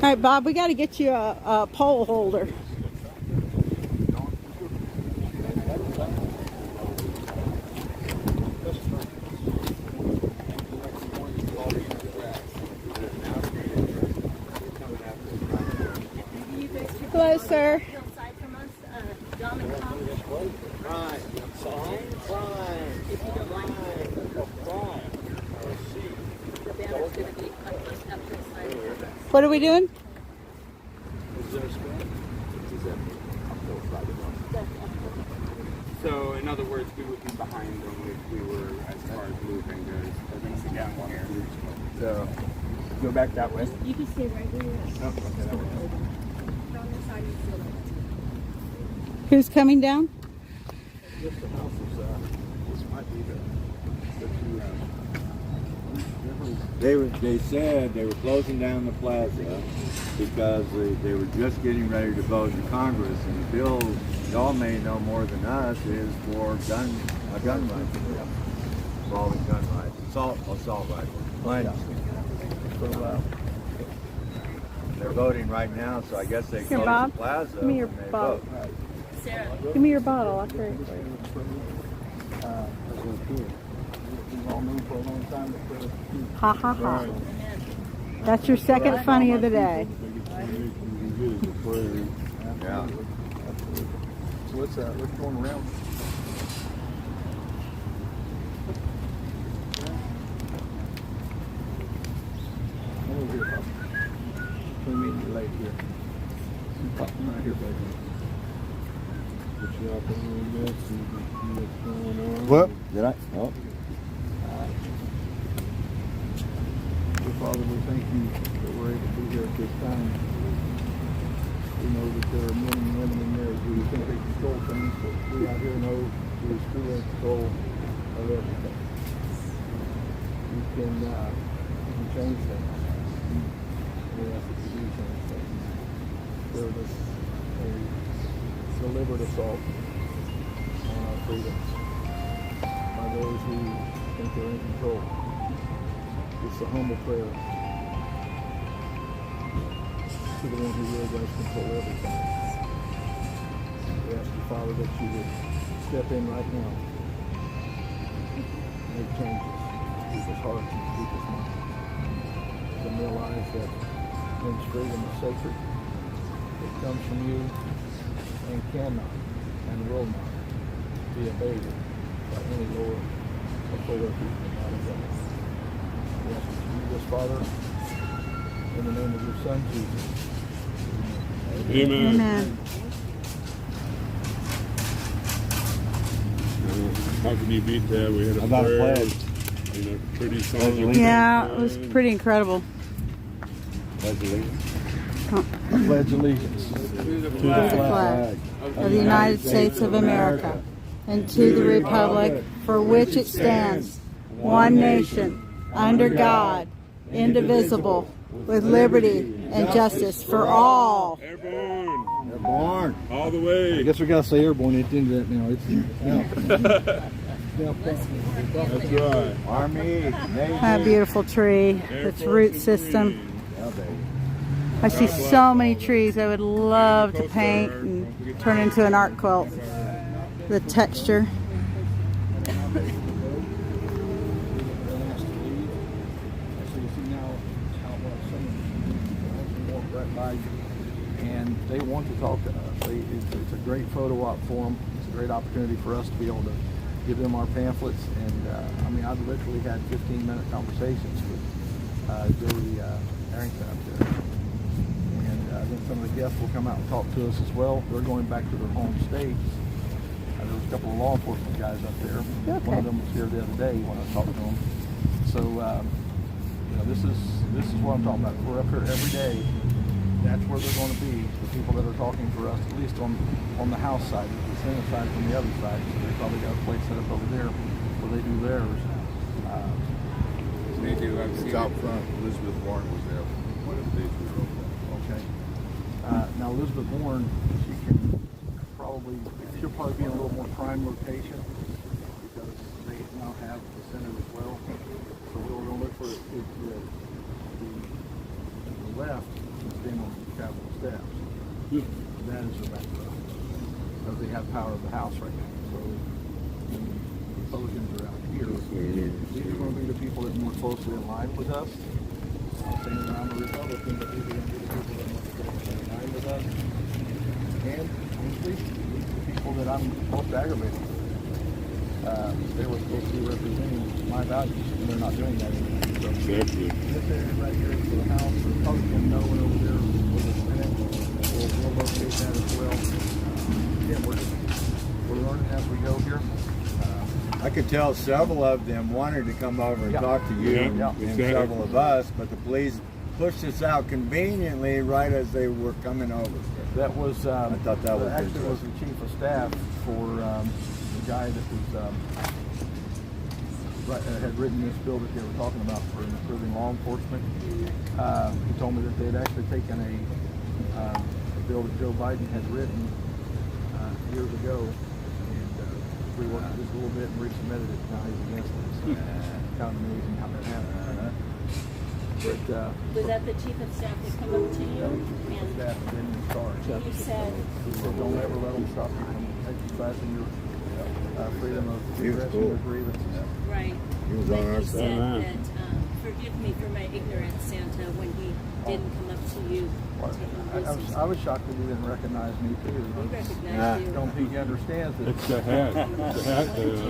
All right, Bob, we got to get you a pole holder. Hello, sir. What are we doing? So, in other words, we would be behind them if we were, as far as moving goes. They're going to sit down here. So, go back that way. You can stay right where you're at. Oh, okay, that way. On this side, you feel it. Who's coming down? This might be They said they were closing down the plaza because they were just getting ready to vote in Congress, and the bill, y'all may know more than us, is for a gun right bill involving gun rights, assault rifles. They're voting right now, so I guess they Here, close Bob. the plaza. Give me your when they bottle. vote. Give me your bottle. I'll carry it for you. Ha ha ha. That's your second funny of the day. Yeah. What's going around? We meet you late here. Right here, baby. Put you up in this and see what's going on. What? Did I? Oh. So, Father, we thank you that we're able to be here at this time. We know that there are men and women in there who think they control things, but we out here know who is truly in control of everything. You can change things. We ask that you do change things. There was a deliberate assault on our freedoms by those who think they're in control. It's a humble prayer to the one who really does control everything. We ask you, Father, that you would step in right now, make changes, people's hearts and people's minds, and realize that men's freedom is sacred. It comes from you and cannot and will not be abated by any lower authority than that of God. We ask that you do this, Father, in the name of your Son, Jesus. Amen. Amen. How can you beat that? We had a About a prayer, pledge. and a pretty song. Yeah, it was pretty incredible. Pledge allegiance. I pledge allegiance to The flag of the United States of America and to the republic for which it stands, one nation, under God, indivisible, with liberty and justice for all. Airborne. Airborne. All the way. I guess we gotta say airborne at the end of that now. That's right. Army, Navy. A beautiful tree, its root system. Yeah, baby. I see so many trees I would love to paint and turn into an art quilt. The texture. And they want to talk to us. It's a great photo op for them. It's a great opportunity for us to be able to give them our pamphlets. And I mean, I've literally had 15-minute conversations with Joey Arrington up there. And then some of the guests will come out and talk to us as well. They're going back to their home states. There was a couple of law enforcement guys up there. Okay. One of them was here the other day when I talked to them. So, you know, this is what I'm talking about. We're up here every day. That's where they're going to be. The people that are talking for us, at least on the House side, the Senate side from the other side. So they probably got a place set up over there where they do theirs. They do. I've It's seen out it. front. Elizabeth Warren was there one of the days we were over there. Okay. Now Elizabeth Warren, she'll probably be in a little more prime location because they now have the Senate as well. So we're going to look for the left to stand on the Capitol steps. That is the background because they have power of the House right now. So the Republicans are out here. These are going to be the people that are more closely aligned with us. I'm saying that I'm a Republican, but these are going to be the people that are more closely aligned with us. And honestly, these are the people that I'm most aggravated with. They were supposed to be representing my values, and they're not doing that anymore. So Exactly. this area right here is for the House, the Republican, no one over there for the Senate. We'll locate that as well. Yeah, we're learning as we go here. I could tell several of them wanted to come over and Yeah. talk to you Yeah, and exactly. several of us, but the police pushed us out conveniently right as they were coming over. That was I thought that was actually was the chief of staff for the guy that was had written this bill that they were talking about for improving law enforcement. He told me that they had actually taken a bill that Joe Biden had written years ago and reworked it just a little bit and resubmitted it. Now he's against it. So kind of amazing how that happened. But Was that the chief of staff that come up to you and staff had been in charge. you said, So don't ever let them stop you from exercising your freedom of He was expressing cool. your grievances. right, He was when on our he side. said Amen. that, forgive me for my ignorance, Santa, when he didn't come up to you Well, to I introduce was shocked that he didn't recognize me too. He I recognized you. don't think he understands that. It's the hat. The hat.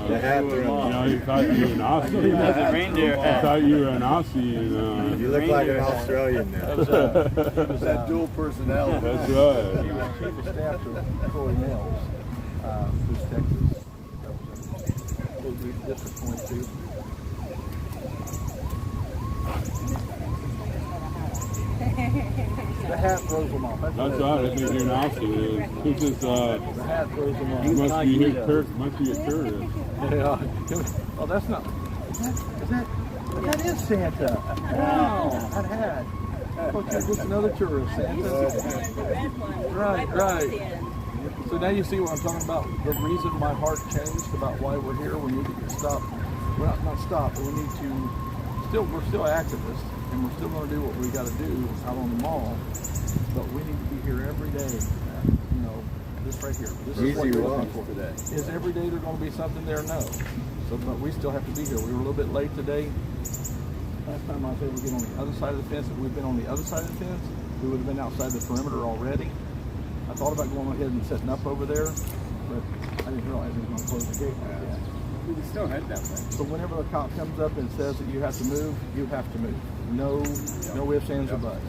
The hat You thing. know, he thought you were an Aussie. He thought you were an Aussie, and You look like an Australian now. That dual personality. that's He right. was chief of staff to Troy Mills, who's Texas. That was District 22. The hat throws him off. That's right. I think you're an Aussie. It's just, The hat throws him off. you must be his must be a tourist. Yeah. Oh, that's not. That is Santa. Wow. That hat. Okay, just another tourist, Santa. The red one. Right, I right. walked in. So now you see what I'm talking about. The reason my heart changed about why we're here. We need to get stopped. Well, not stop, but we need to. We're still activists, and we're still going to do what we got to do out on the mall. but we need to be here every day. You know, this right here. This is Easy what you're walk looking for today. Is every day there going to be something there? No. So, but we still have to be here. We were a little bit late today. Last time I was able to get on the other side of the fence. If we'd been on the other side of the fence, we would have been outside the perimeter already. I thought about going ahead and setting up over there, but I didn't realize it was going to close the gate like that. We can still head that way. So whenever the cop comes up and says that you have to move, you have to move. No ifs, ands, or buts.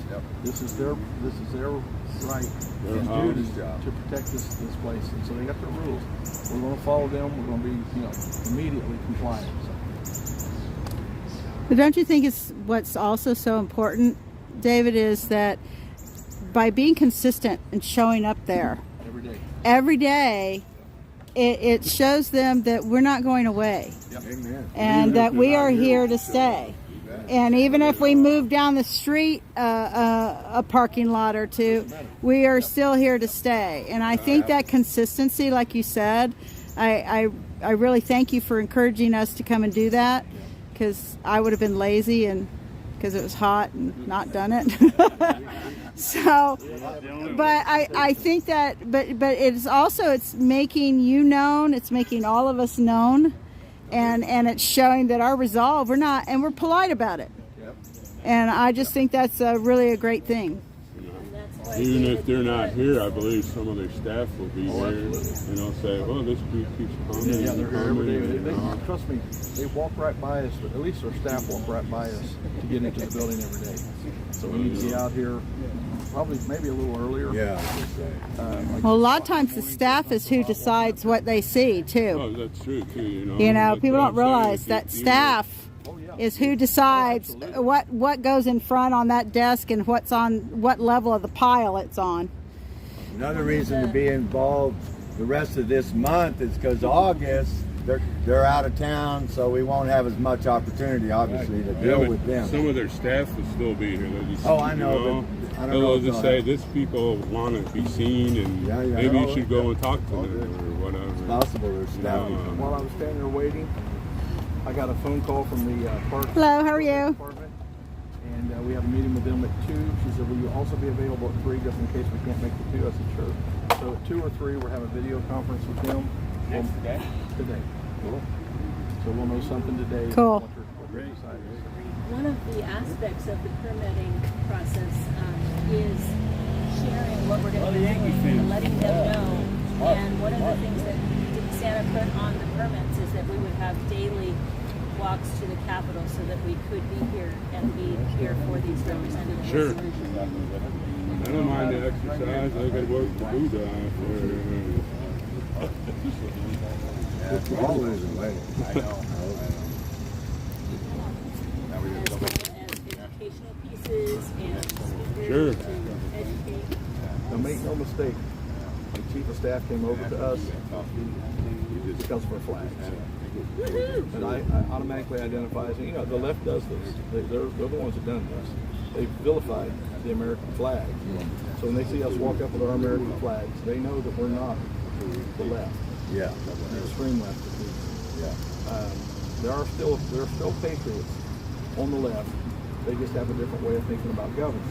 This is their right and duty to protect this place, and so they got their rules. We're going to follow them. We're going to be, immediately compliant. So. But don't you think it's what's also so important, David, is that by being consistent and showing up there every day, it shows them that we're not going away. Amen. And that we are here to stay. And even if we move down the street a parking lot or two, we are still here to stay. And I think that consistency, like you said, I really thank you for encouraging us to come and do that, because I would have been lazy and because it was hot and not done it. So, but I think that, but it's also, it's making you known, it's making all of us known, and it's showing that our resolve, we're polite about it. And I just think that's really a great thing. Even if they're not here, I believe some of their staff will be here. Say, "Oh, this group keeps coming." Yeah, they're here every day. Trust me, they walk right by us. At least our staff walk right by us to get into the building every day. So we need to be out here, probably maybe a little earlier. Yeah. Well, a lot of times the staff is who decides what they see too. Oh, that's true too. People don't realize that staff is who decides what goes in front on that desk and what's on what level of the pile it's on. Another reason to be involved the rest of this month is because August they're out of town, so we won't have as much opportunity, obviously, to deal with them. Some of their staff will still be here. Just, I know. But I don't know. They'll just say, "This people want to be seen, and maybe you should go and talk to them or whatever." It's possible there's staff. While I was standing there waiting, I got a phone call from the park. Hello, how are you? Department, and we have a meeting with them at 2. She said, "Will you also be available at 3 just in case we can't make the 2?" I said, "Sure." So at 2 or 3, we're having a video conference with them. Today? Today. Cool. So we'll know something today. Cool. What they're deciding. One of the aspects of the permitting process is sharing what we're going to be doing and letting them know. And one of the things that Santa put on the permits is that we would have daily walks to the Capitol so that we could be here and be here for these representatives. Sure. I don't mind the exercise. I got to work for Buddha. It's always a way. As well as educational pieces and Sure. to educate. Now make no mistake, the chief of staff came over to us because of our flags. And I automatically identify as, the left does this. They're the ones that done this. They vilified the American flag. So when they see us walk up with our American flags, they know that we're not the left. Yeah. The extreme left. Yeah. There are still patriots on the left. They just have a different way of thinking about government.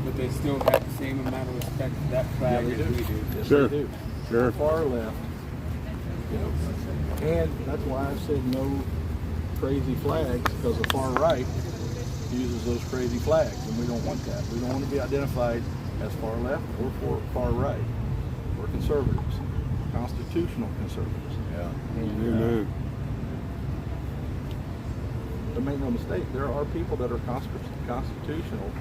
But they still have the same amount of respect for that flag as we do. Yes, Sure. they do. Sure. Far left. And that's why I've said no crazy flags, because the far right uses those crazy flags, and we don't want that. We don't want to be identified as far left or far right. We're conservatives, constitutional conservatives. Yeah. And, but make no mistake, there are people that are constitutional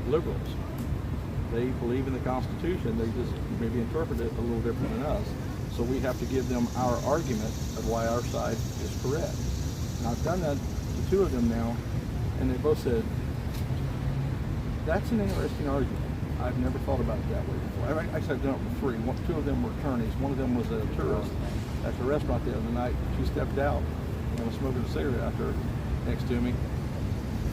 liberals. They believe in the Constitution. They just maybe interpret it a little different than us. So we have to give them our argument of why our side is correct. And I've done that to 2 of them now, and they both said, "That's an interesting argument. I've never thought about it that way before." Actually, I've done it with 3. 2 of them were attorneys. One of them was a tourist at the restaurant the other night. She stepped out and was smoking a cigarette out there next to me.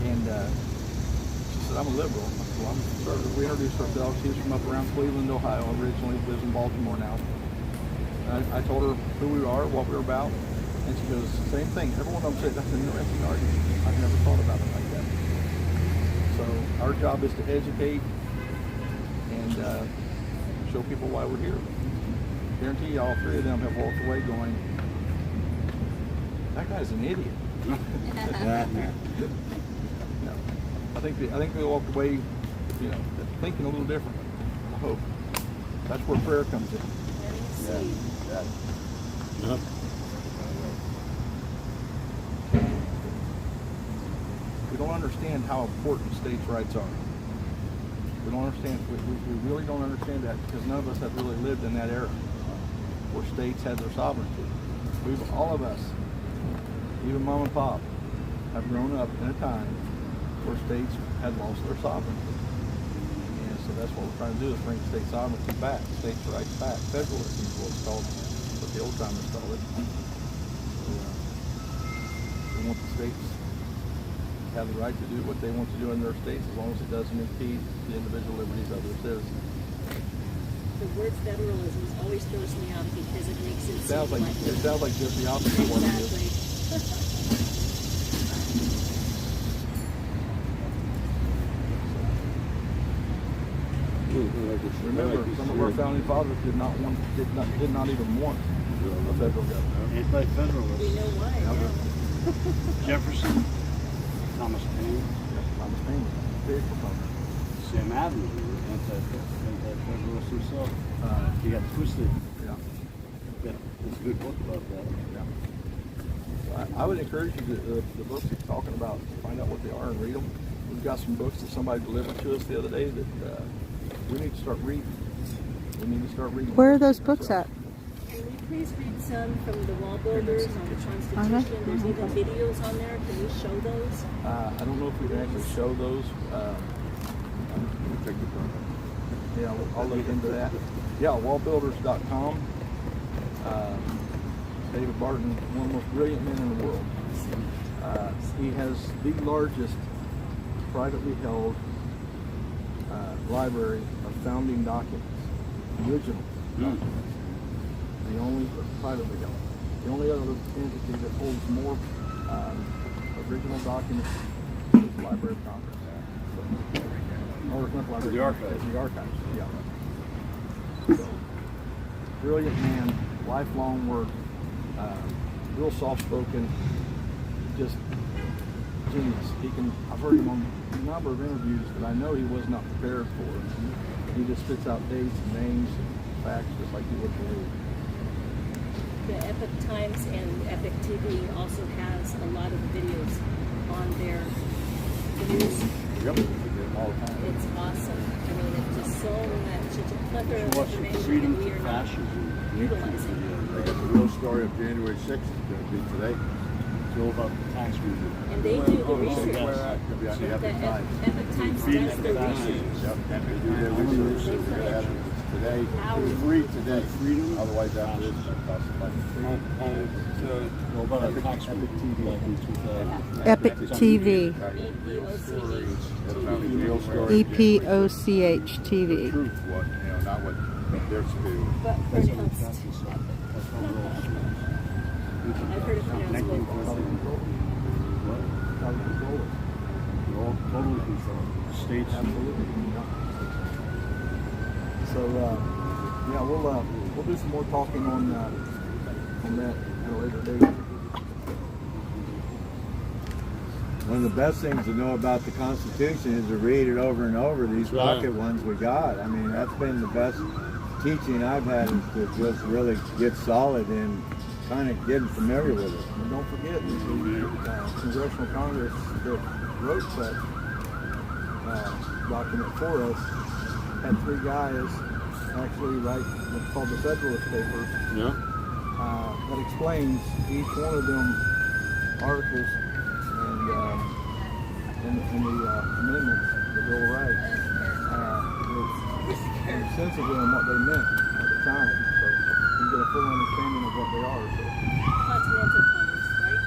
And she said, "I'm a liberal." I said, "Well, I'm a conservative." We introduced ourselves. She's from up around Cleveland, Ohio originally, lives in Baltimore now. I told her who we are, what we're about, and she goes, same thing. Every one of them said, "That's an interesting argument. I've never thought about it like that." So our job is to educate and show people why we're here. Guarantee you all three of them have walked away going, that guy's an idiot. No. I think they walked away, thinking a little differently. I hope. That's where prayer comes in. We don't understand how important states' rights are. We don't understand. We really don't understand that because none of us have really lived in that era where states had their sovereignty. All of us, even Mom and Pop, have grown up in a time where states had lost their sovereignty. And so that's what we're trying to do, is bring state sovereignty back, states' rights back. Federalism is what it's called, what the old timers call it. We want the states to have the right to do what they want to do in their states as long as it doesn't impede the individual liberties of their citizens. The word federalism always throws me out because it makes it sound like just the opposite of what it is. Remember, some of our founding fathers did not even want a federal government. Anti-federalist. We know why. Jefferson, Thomas Paine, Big proponent. Sam Adams, anti-federalist himself. He got twisted. Yeah. There's a good book about that. Yeah. I would encourage you the books he's talking about, find out what they are and read them. We've got some books that somebody delivered to us the other day that we need to start reading. Where are those books at? Can we please read some from the Wall Builders on the Constitution? There's even videos on there. Can we show those? I don't know if we can actually show those. Yeah, I'll look into that. Yeah, wallbuilders.com. David Barton, one of the most brilliant men in the world. He has the largest privately held library of founding documents, original documents. The only privately held. The only other entity that holds more original documents is the Library of Congress. Or not the Library. The Archives. The Archives, yeah. So, brilliant man, lifelong work, real soft-spoken, just genius. I've heard him on a number of interviews that I know he was not prepared for. He just spits out dates and names and facts just like you would believe. The Epic Times and Epic TV also has a lot of videos on their news. Yep, we get them all the time. It's awesome. I mean, it's just so much, such a plethora of information Freedom that we to are not fascism. utilizing. They got the real story of January 6th is going to be today. It's all about the tax review. And they do the research. It's going to be on the The Epic Times. Epic Times does the research. Yep, and they do their research. So we're going to have it today. It's free today. Otherwise, after this, it costs money. It's all about the tax review. Epic TV. EPOCH TV. Truth, what, not what they're supposed But pronounced. I've heard it pronounced both. Totally controlled. States. Absolutely. So, yeah, we'll do some more talking on that at a later date. One of the best things to know about the Constitution is to read it over and over, these pocket ones we got. I mean, that's been the best teaching I've had, is to just really get solid and kind of getting familiar with it. And don't forget, the Congressional Congress that wrote that document for us had three guys actually write what's called the Federalist Papers. Yeah. That explains each one of them articles and in the amendments, the Bill of Rights, extensively on what they meant at the time. So you get a full understanding of what they are. So. Continental Congress, right?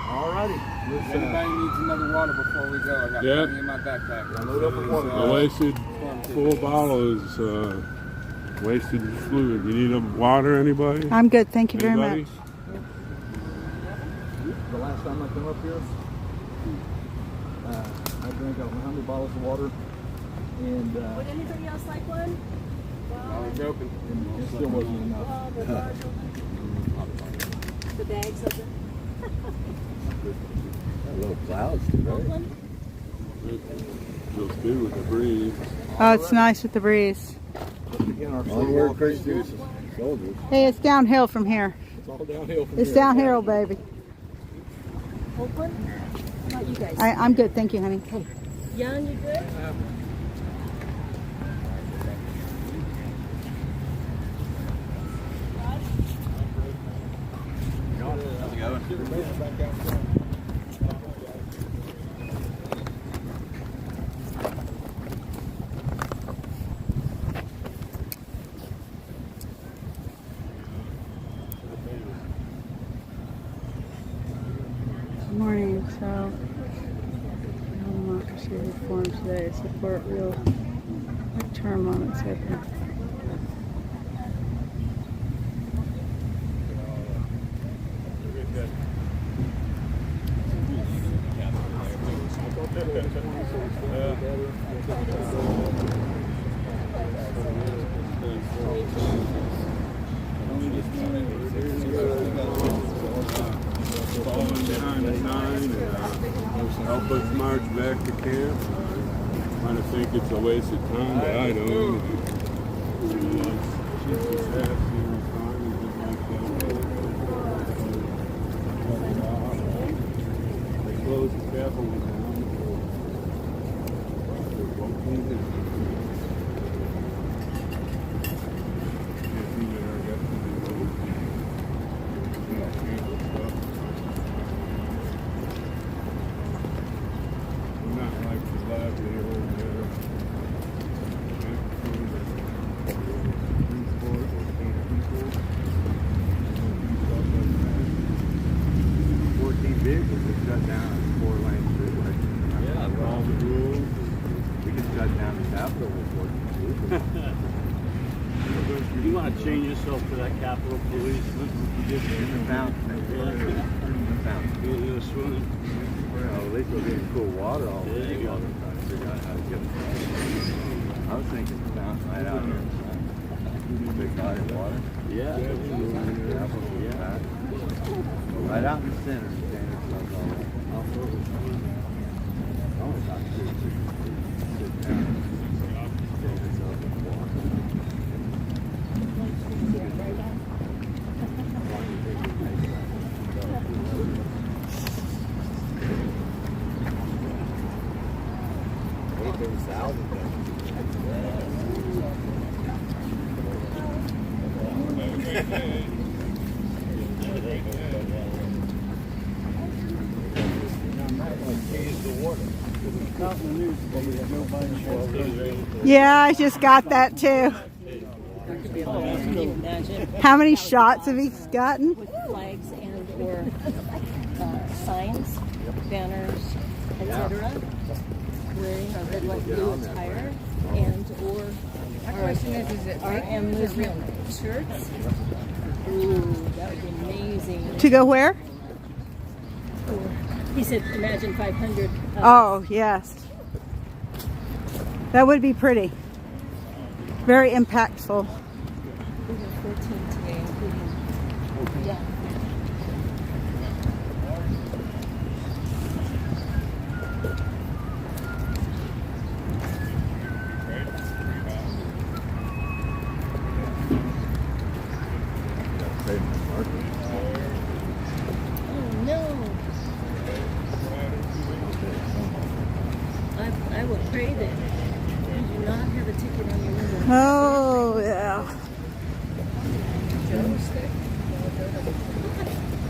Alrighty. If anybody needs another water before we go, I got plenty in my backpack. Load up with water. A wasted full bottle is wasted fluid. You need water, anybody? I'm good. Thank you very Anybody? much. The last time I came up here, I drank I don't know how many bottles of water, and Would anybody else like one? It's open. it still wasn't enough. The bars open? The bags open? Little clouds today. One? Feels good with the breeze. Oh, it's nice with the breeze. Again, our Onward, Christians, soldiers. Hey, it's downhill from here. it's all downhill from It's here. downhill, baby. Hold one? How about you guys? I'm good, thank you, honey. Young, you good? Good morning. So, democracy reform today. Support real term on its head. Falling behind the sign and help us march back to camp. I kind of think it's a waste of time, but I don't. They closed the scaffold down. Vehicles are shut down on 4-lane freeway. Yeah, with all the rules. We can shut down the Capitol with 14 vehicles. You want to change yourself to that Capitol Police? In the fountain. In the fountain. Swimming. Well, at least we'll be in cool water all There day you go. while they're trying to figure out how to get it. I was thinking the fountain right out here. Big body of water. Yeah. Capitol in the back. Right out in the center. Yeah, I just got that too. Can you imagine? How many shots have he gotten? With flags and or signs, banners, etc. Wearing a red, white, blue attire and or My question is it RM movement shirts. Ooh, that would be amazing. To go where? He said, imagine 500. Oh, yes. That would be pretty. Very impactful. We have 14 today, including, yeah. Oh no! I would pray that you do not have a ticket on your window. Oh, yeah.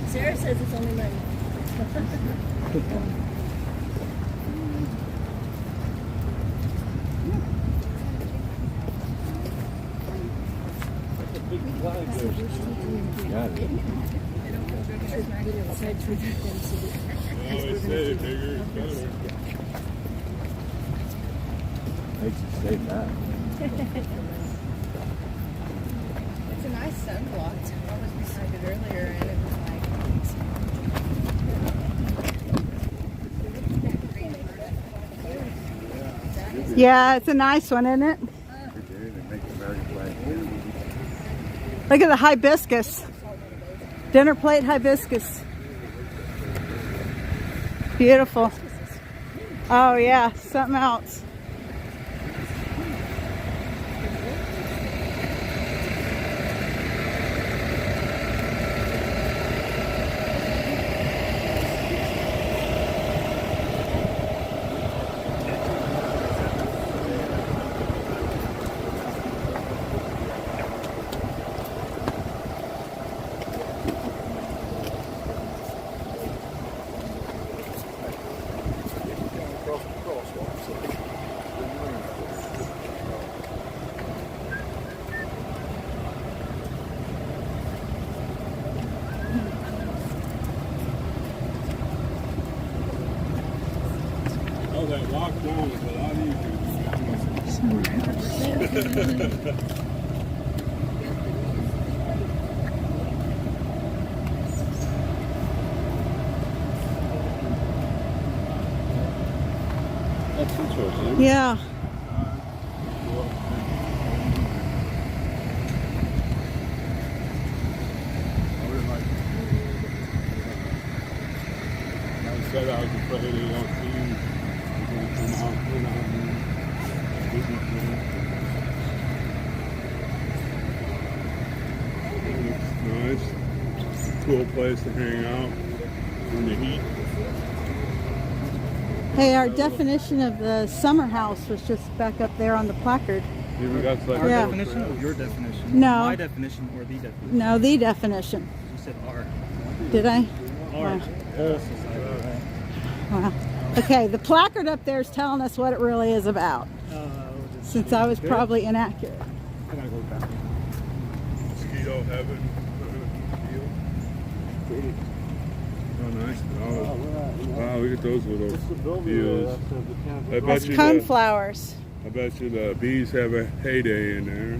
Sarah says it's only money. I always say bigger is better. Makes you stay back. It's a nice sunblock. I was beside it earlier and it was like Yeah, it's a nice one, isn't it? They do. They make the American flag. Look at the hibiscus. Dinner plate hibiscus. Beautiful. Oh yeah, something else. Oh, that walk down is a lot easier. That's interesting. Yeah. I said I was afraid they don't see you. They're gonna come out, you know, It's nice. Cool place to hang out in the heat. Hey, our definition of the summer house was just back up there on the placard. Even got like Our Yeah. definition or your definition? No. My definition or the definition? No, the definition. You said our. Did I? Our Wow. whole society, right? Wow. Okay, the placard up there is telling us what it really is about. Since I was probably inaccurate. I gotta go back. mosquito heaven. Oh, nice. Oh, wow, look at those little views. I bet That's you coneflowers. I bet you the bees have a heyday in there.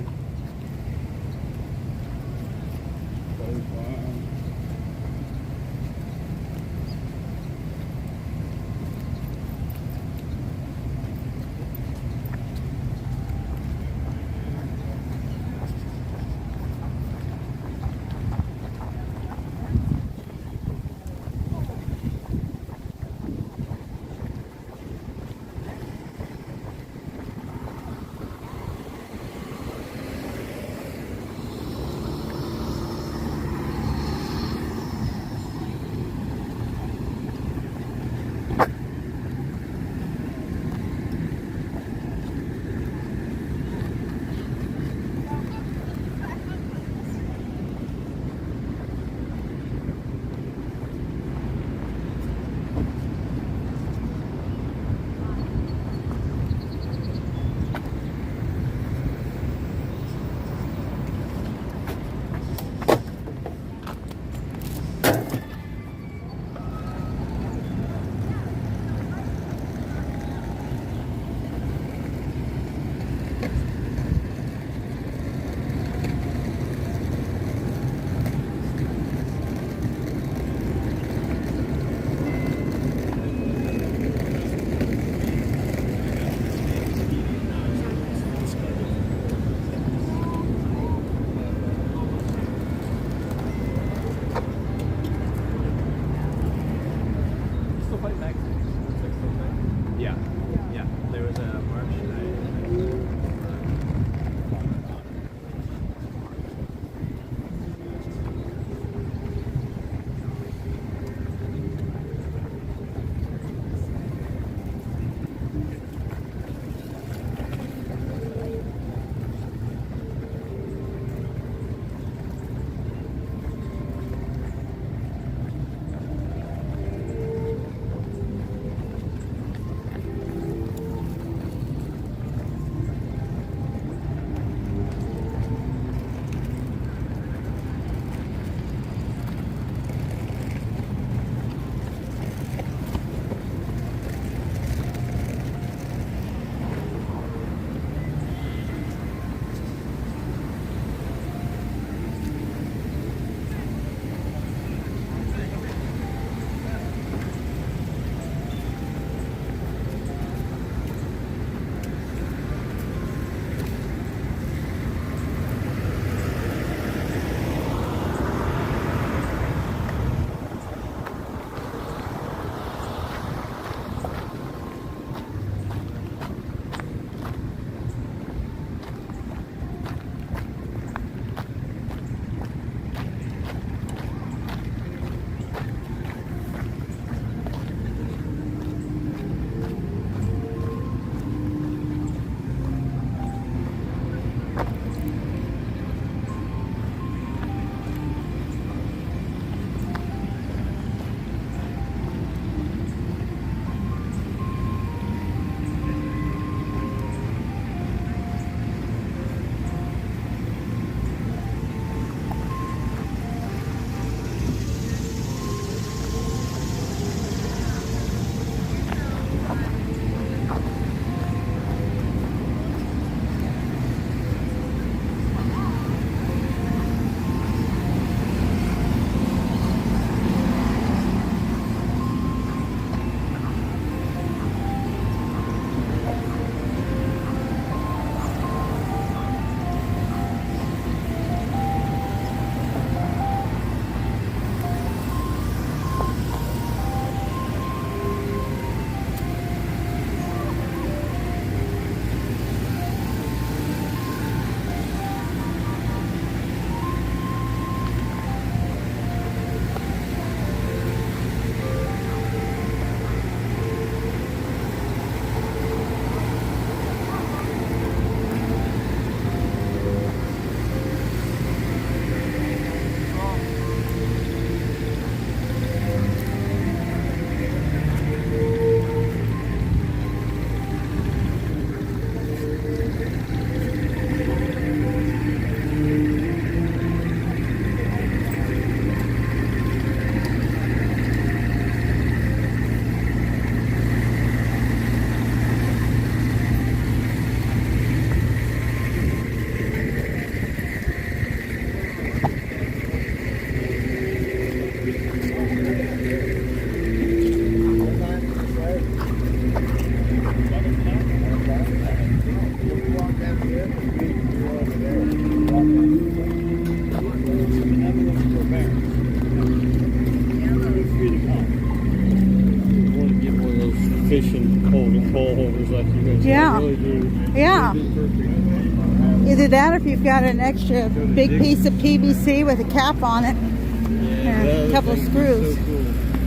efficient holding pole holders like you guys Yeah. really do. Yeah. They do perfect. Either that or if you've got an extra big piece of PVC with a cap on it and a couple of screws. So cool.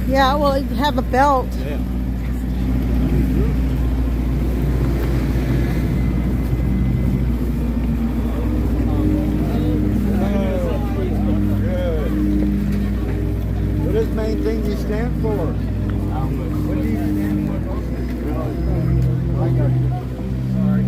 Yeah, well, you have a belt. Yeah. Good. What is the main thing you stand for? What do you stand for? I got you. Sorry.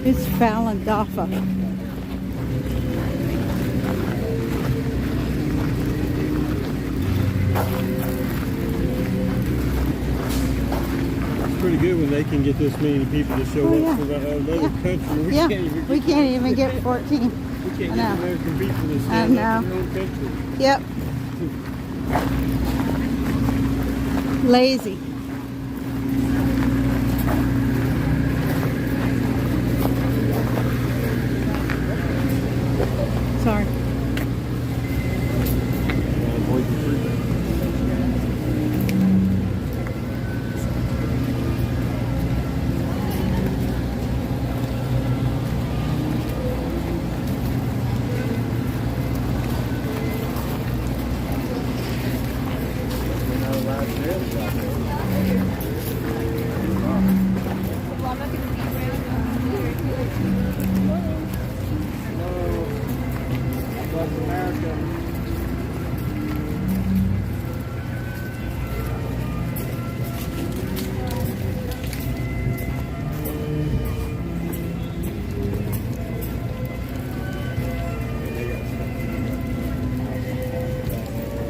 It's Faladafa. It's pretty good when they can get this many people to show Oh, up yeah. for another Yeah. country. We Yeah, can't even we can't even get 14. we can't I get know. American people to I stand know. up in their own country. Yep. Lazy. Sorry.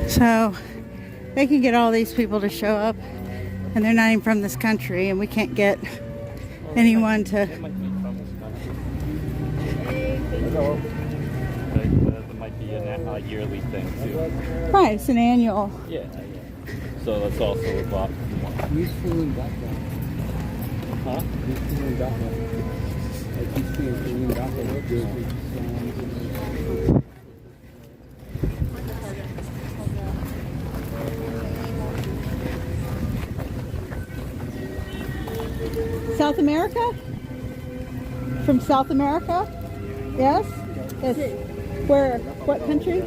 So they can get all these people to show up, and they're not even from this country, and we can't get anyone to. That might be a yearly thing too. Right, it's an annual. Yeah, yeah. So that's also a lot. He's feeling that way. Huh? He's feeling that way. Like he's feeling that way. South America? From South America? Yes? Yes. Where? What country?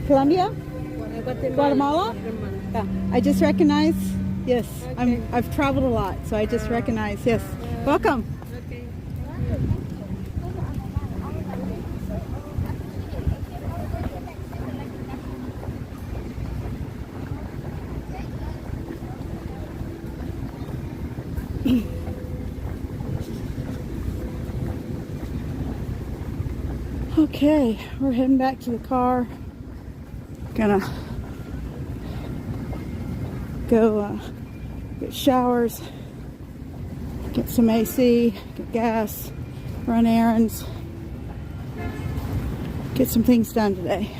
Colombia? Guatemala? Yeah. I just recognize. Yes. I've traveled a lot, so I just recognize. Yes. Welcome. Okay, we're heading back to the car. Gonna go get showers, get some AC, get gas, run errands, get some things done today.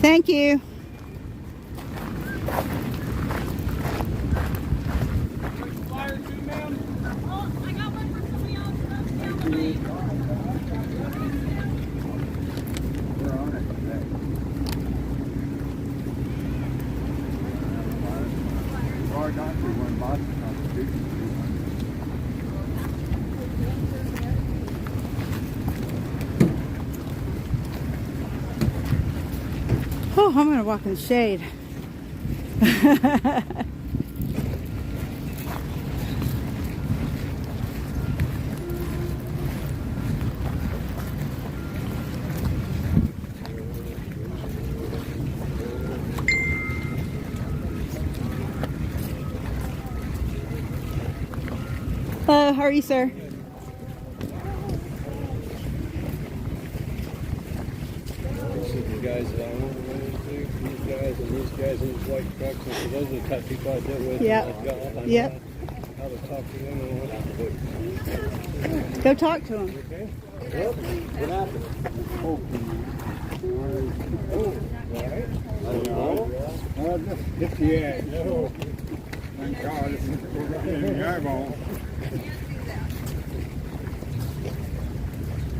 Thank you. Oh, I got one for somebody else. I'm gonna walk in the shade. Hello, how are you, sir? Guys that I want to run into, these guys and these guys in these white trucks, and so those are the type of people I deal with. Yep. Yep. How to talk to them and what to do. Go talk to him. Okay. Well, what happened? Oh, right. I don't know. Just hit the edge. Thank God, it's right in the eyeball.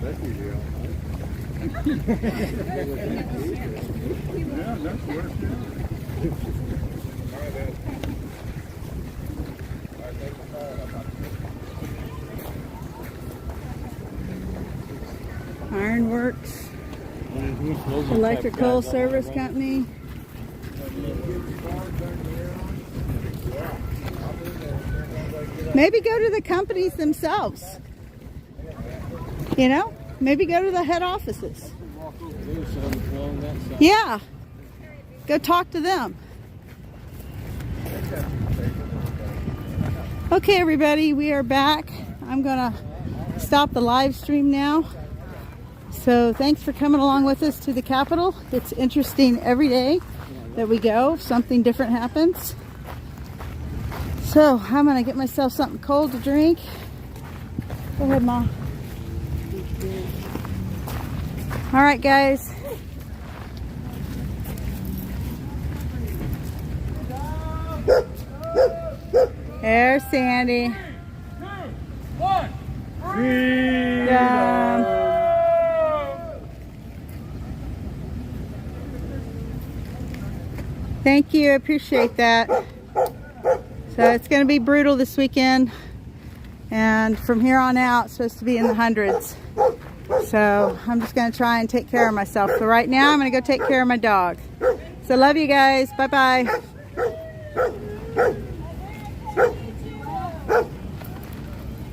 That's easy. Yeah, that's worth it. Ironworks, Electrical Service Company. Maybe go to the companies themselves. You know? Maybe go to the head offices. Yeah. Go talk to them. Okay, everybody, we are back. I'm going to stop the live stream now. So thanks for coming along with us to the Capitol. It's interesting every day that we go. Something different happens. So I'm going to get myself something cold to drink. Go ahead, Mom. All right, guys. There's Sandy. 3, 2, 1. Freedom. Thank you. I appreciate that. So it's going to be brutal this weekend. And from here on out, it's supposed to be in the hundreds. So I'm just going to try and take care of myself. So right now, I'm going to go take care of my dog. So love you guys. Bye-bye.